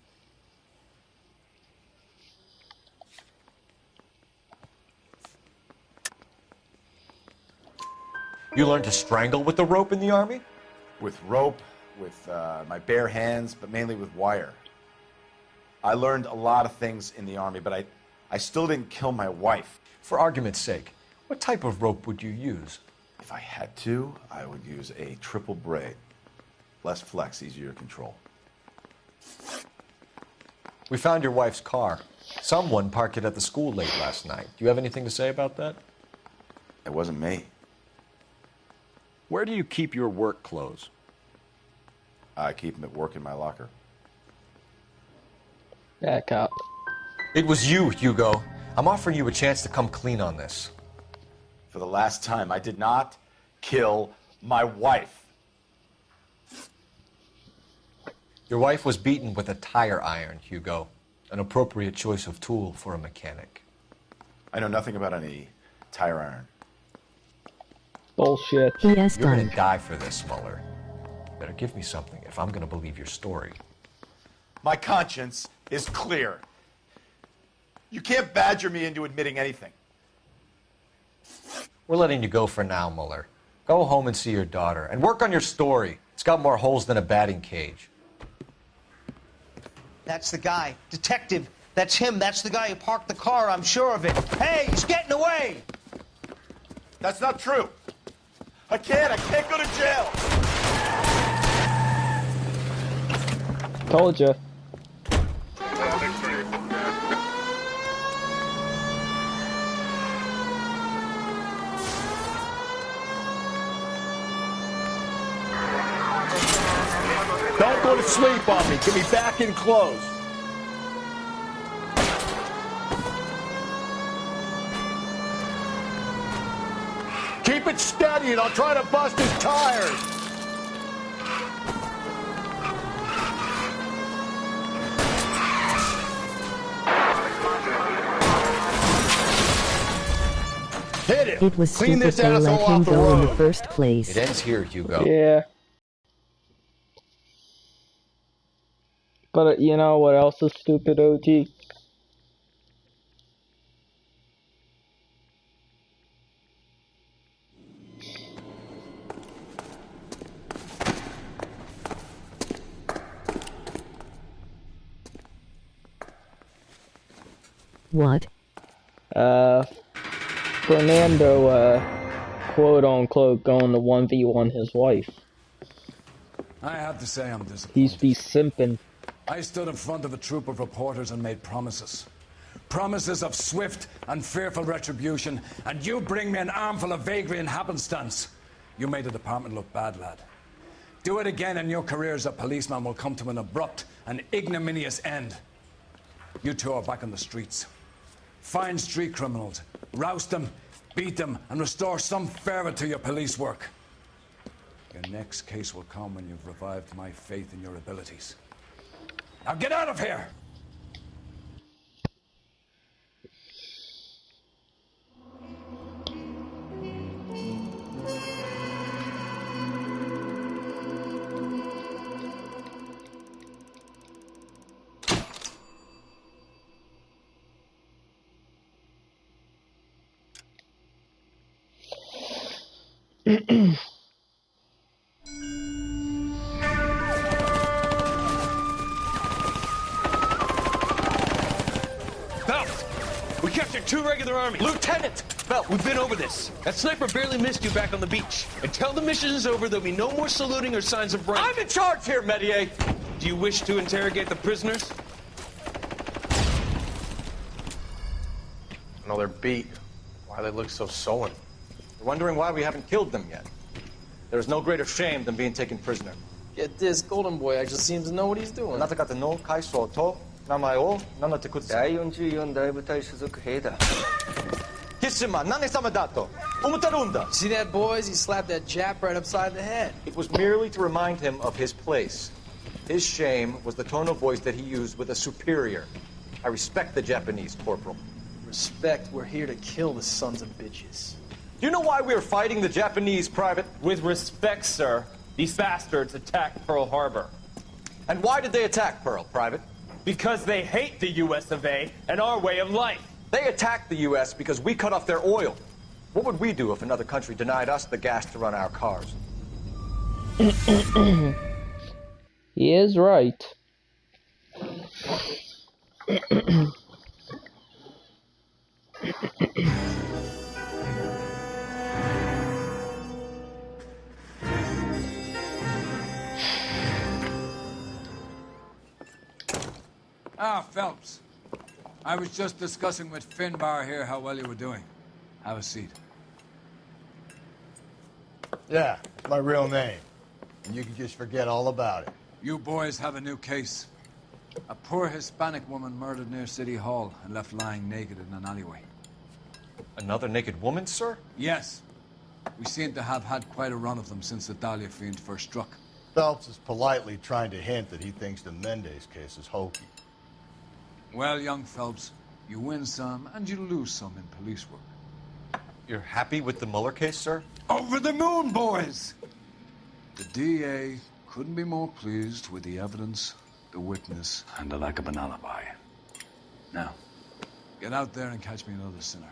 Speaker 4: You learned to strangle with the rope in the Army?
Speaker 5: With rope, with my bare hands, but mainly with wire. I learned a lot of things in the Army, but I still didn't kill my wife.
Speaker 4: For argument's sake, what type of rope would you use?
Speaker 5: If I had to, I would use a triple braid. Less flex, easier to control.
Speaker 4: We found your wife's car. Someone parked it at the school late last night. Do you have anything to say about that?
Speaker 5: It wasn't me.
Speaker 17: Where do you keep your work clothes?
Speaker 5: I keep them at work in my locker.
Speaker 1: Bad cop.
Speaker 4: It was you, Hugo. I'm offering you a chance to come clean on this.
Speaker 5: For the last time, I did not kill my wife.
Speaker 4: Your wife was beaten with a tire iron, Hugo. An appropriate choice of tool for a mechanic.
Speaker 5: I know nothing about any tire iron.
Speaker 1: Bullshit.
Speaker 2: Yes,
Speaker 4: You're
Speaker 2: done.
Speaker 4: gonna die for this, Mueller. Better give me something if I'm gonna believe your story.
Speaker 5: My conscience is clear. You can't badger me into admitting anything.
Speaker 4: We're letting you go for now, Mueller. Go home and see your daughter, and work on your story. It's got more holes than a batting cage.
Speaker 3: That's the guy. Detective. That's him. That's the guy who parked the car. I'm sure of it. Hey, he's getting away.
Speaker 5: That's not true. I can't go to jail.
Speaker 1: Told you.
Speaker 13: Don't go to sleep on me. Get me back in close. Keep it steady and I'll try to bust his tires. Hit it.
Speaker 2: It was
Speaker 13: Clean
Speaker 2: stupid
Speaker 13: this
Speaker 2: they let
Speaker 13: asshole
Speaker 2: him
Speaker 13: off the
Speaker 2: go in
Speaker 13: road.
Speaker 2: the first place.
Speaker 4: It ends here, Hugo.
Speaker 1: Yeah. But you know what else is stupid, OG?
Speaker 2: What?
Speaker 1: Fernando, quote unquote, going to 1v1 his wife.
Speaker 12: I have to say I'm disappointed.
Speaker 1: He's be simping.
Speaker 12: I stood in front of a troop of reporters and made promises. Promises of swift and fearful retribution, and you bring me an armful of vagary and happenstance. You made the department look bad, lad. Do it again and your career as a policeman will come to an abrupt and ignominious end. You two are back on the streets. Find street criminals, roust them, beat them, and restore some fervor to your police work. Your next case will come when you've revived my faith in your abilities. Now get out of here!
Speaker 9: We captured 2 regular armies. Lieutenant! Belt, we've been over this. That sniper barely missed you back on the beach. Until the mission is over, there'll be no more saluting or signs of rank.
Speaker 4: I'm in charge here, Medier!
Speaker 9: Do you wish to interrogate the prisoners?
Speaker 14: know they're beat. Why they look so sullen?
Speaker 4: You're wondering why we haven't killed them yet. There is no greater shame than being taken prisoner.
Speaker 22: Get this, Golden Boy actually seems to know what he's doing.
Speaker 4: あなた方の階層と名前を名乗ってください。
Speaker 23: 第44大部隊所属兵だ。
Speaker 4: キスマ何様だと思ってるんだ。
Speaker 22: See that, boys? He slapped that Jap right upside the head.
Speaker 4: It was merely to remind him of his place. His shame was the tone of voice that he used with a superior. I respect the Japanese, Corporal.
Speaker 22: Respect, we're here to kill the sons of bitches.
Speaker 4: Do you know why we are fighting the Japanese, Private?
Speaker 24: With respect, sir, these bastards attacked Pearl Harbor.
Speaker 4: And why did they attack Pearl, Private?
Speaker 24: Because they hate the US of A and our way of life.
Speaker 4: They attacked the US because we cut off their oil. What would we do if another country denied us the gas to run our cars?
Speaker 1: He is right.
Speaker 12: Ah, Phelps. I was just discussing with Finbar here how well you were doing. Have a seat.
Speaker 7: Yeah, it's my real name. And you can just forget all about it.
Speaker 12: You boys have a new case. A poor Hispanic woman murdered near City Hall and left lying naked in an alleyway.
Speaker 4: Another naked woman, sir?
Speaker 12: Yes. We seem to have had quite a run of them since the Dahlia fiend first struck.
Speaker 7: Phelps is politely trying to hint that he thinks the Mendez case is hokey.
Speaker 12: Well, young Phelps, you win some and you lose some in police work.
Speaker 4: You're happy with the Mueller case, sir?
Speaker 12: Over the moon, boys! The DA couldn't be more pleased with the evidence, the witness, and the lack of an alibi. Now, get out there and catch me another sinner.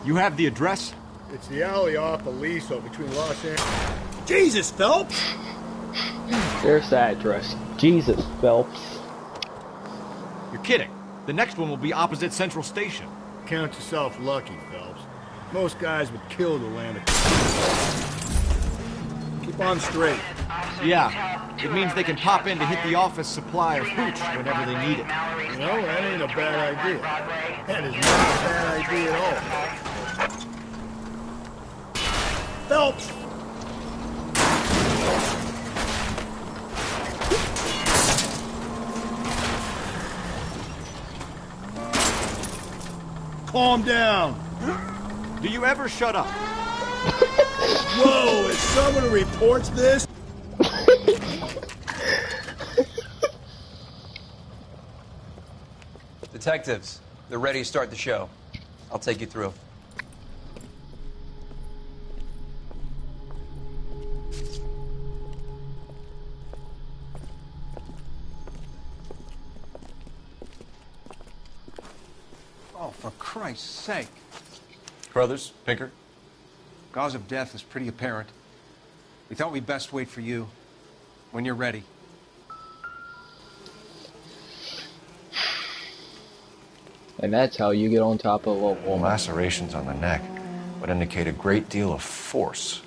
Speaker 17: You have the address?
Speaker 7: It's the alley off Aliso between Los Angeles.
Speaker 13: Jesus, Phelps!
Speaker 1: There's the address. Jesus, Phelps.
Speaker 17: You're kidding. The next one will be opposite Central Station.
Speaker 7: Count yourself lucky, Phelps. Most guys would kill to land a... Keep on straight.
Speaker 17: Yeah, it means they can pop in to hit the office supply of hooch whenever they need it.
Speaker 7: You know, that ain't a bad idea. That is not a bad idea at all. Phelps! Calm down.
Speaker 17: Do you ever shut up?
Speaker 13: Whoa, is someone who reports this?
Speaker 25: Detectives, they're ready to start the show. I'll take you through.
Speaker 6: Oh, for Christ's sake.
Speaker 4: Brothers, Pinker?
Speaker 6: Cause of death is pretty apparent. We thought we'd best wait for you. When you're ready.
Speaker 1: And that's how you get on top of a woman.
Speaker 4: Lacerations on the neck would indicate a great deal of force.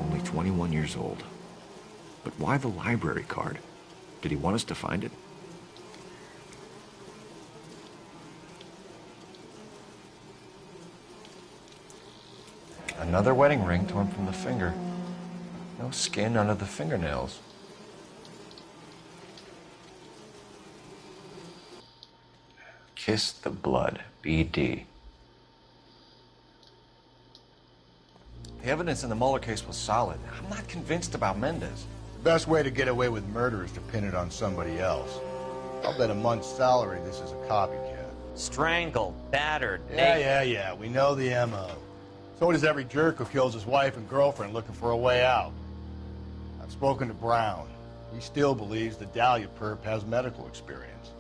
Speaker 17: Only 21 years old. But why the library card? Did he want us to find it?
Speaker 4: Another wedding ring torn from the finger. No skin under the fingernails. Kiss the blood, BD. The evidence in the Mueller case was solid. I'm not convinced about Mendez.
Speaker 7: The best way to get away with murder is to pin it on somebody else. I'll bet a month's salary this is a copycat.
Speaker 26: Strangled, battered,
Speaker 7: Yeah, we know the MO. So does every jerk who kills his wife and girlfriend looking for a way out. I've spoken to Brown. He still believes the Dahlia perp has medical experience.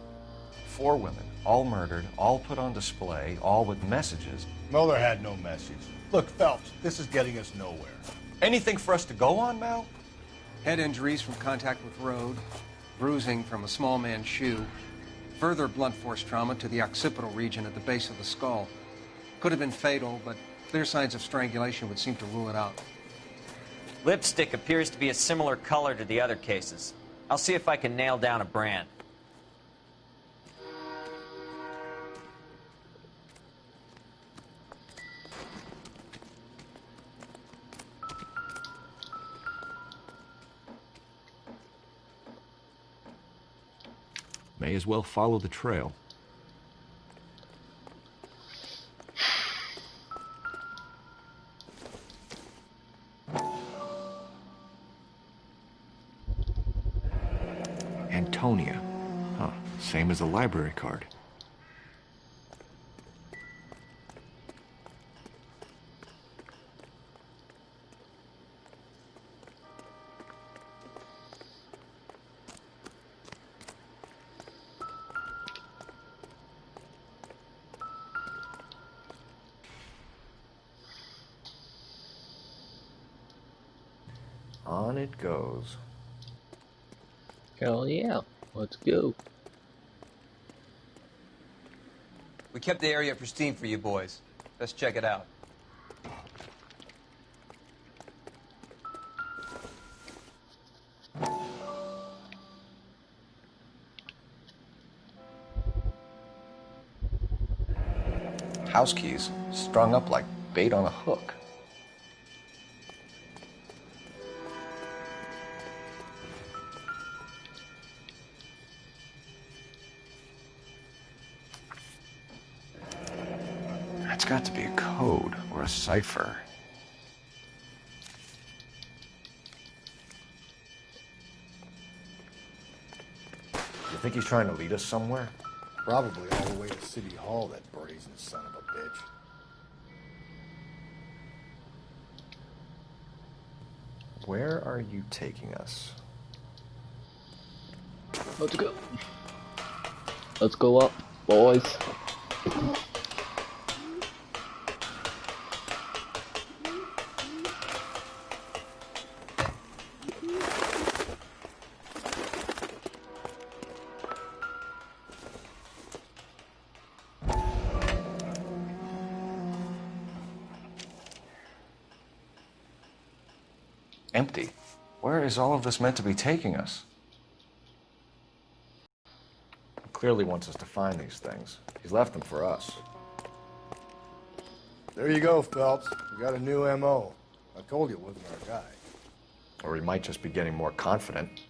Speaker 4: 4 women, all murdered, all put on display, all with messages.
Speaker 7: Mueller had no message. Look, Phelps, this is getting us nowhere.
Speaker 4: Anything for us to go on, Mal?
Speaker 6: Head injuries from contact with road, bruising from a small man's shoe, further blunt force trauma to the occipital region at the base of the skull. Could have been fatal, but clear signs of strangulation would seem to rule it out.
Speaker 26: Lipstick appears to be a similar color to the other cases. I'll see if I can nail down a brand.
Speaker 17: May as well follow the trail. Antonia. Huh, same as the library card.
Speaker 4: On it goes.
Speaker 10: Hell yeah, let's go.
Speaker 25: We kept the area pristine for you boys. Let's check it out.
Speaker 4: House keys, strung up like bait on a hook. That's got to be a code or a cipher. You think he's trying to lead us somewhere?
Speaker 7: Probably all the way to City Hall, that brazen son of a bitch.
Speaker 4: Where are you taking us?
Speaker 10: Let's go. Let's go up, boys.
Speaker 4: Empty. Where is all of this meant to be taking us? He clearly wants us to find these things. He's left them for us.
Speaker 7: There you go, Phelps. We got a new M.O. I told you it wasn't our guy.
Speaker 4: Or he might just be getting more confident.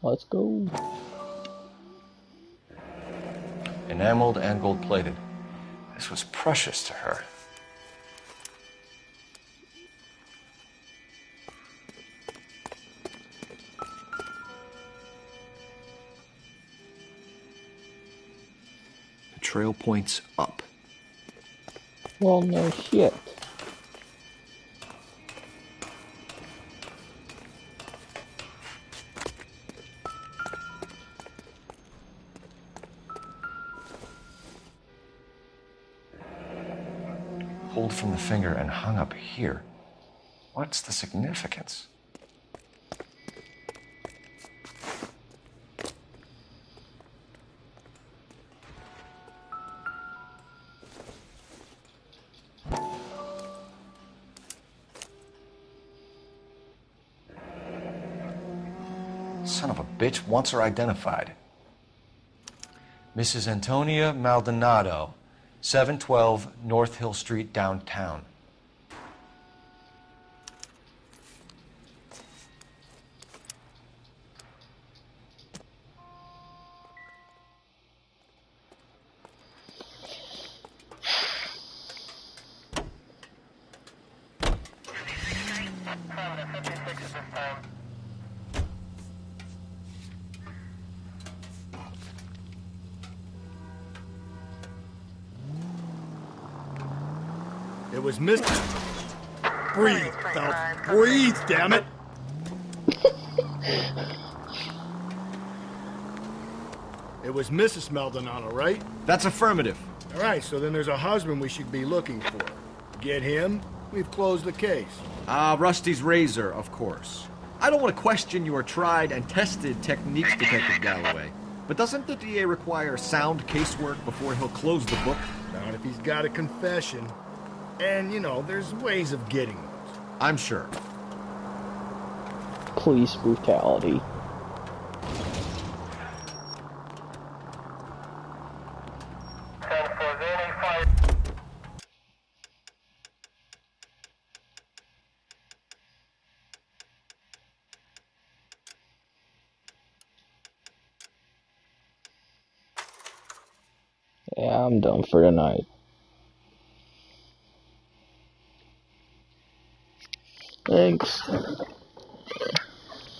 Speaker 10: Let's go.
Speaker 4: Enameled and gold-plated. This was precious to her.
Speaker 17: The trail points up.
Speaker 10: Well, no shit.
Speaker 4: Pulled from the finger and hung up here. What's the significance? Son of a bitch wants her identified. Mrs. Antonia Maldonado, 712 North Hill Street, downtown.
Speaker 13: It was Miss... Breathe, Phelps. Breathe, damn it! It was Mrs. Maldonado, right?
Speaker 17: That's affirmative.
Speaker 13: All right, so then there's a husband we should be looking for. Get him, we've closed the case.
Speaker 17: Rusty's razor, of course. I don't want to question your tried and tested techniques, Detective Galloway. But doesn't the DA require sound casework before he'll close the book?
Speaker 13: Not if he's got a confession. And, you know, there's ways of getting those.
Speaker 17: I'm sure.
Speaker 1: Police brutality. Yeah, I'm done for tonight. Thanks.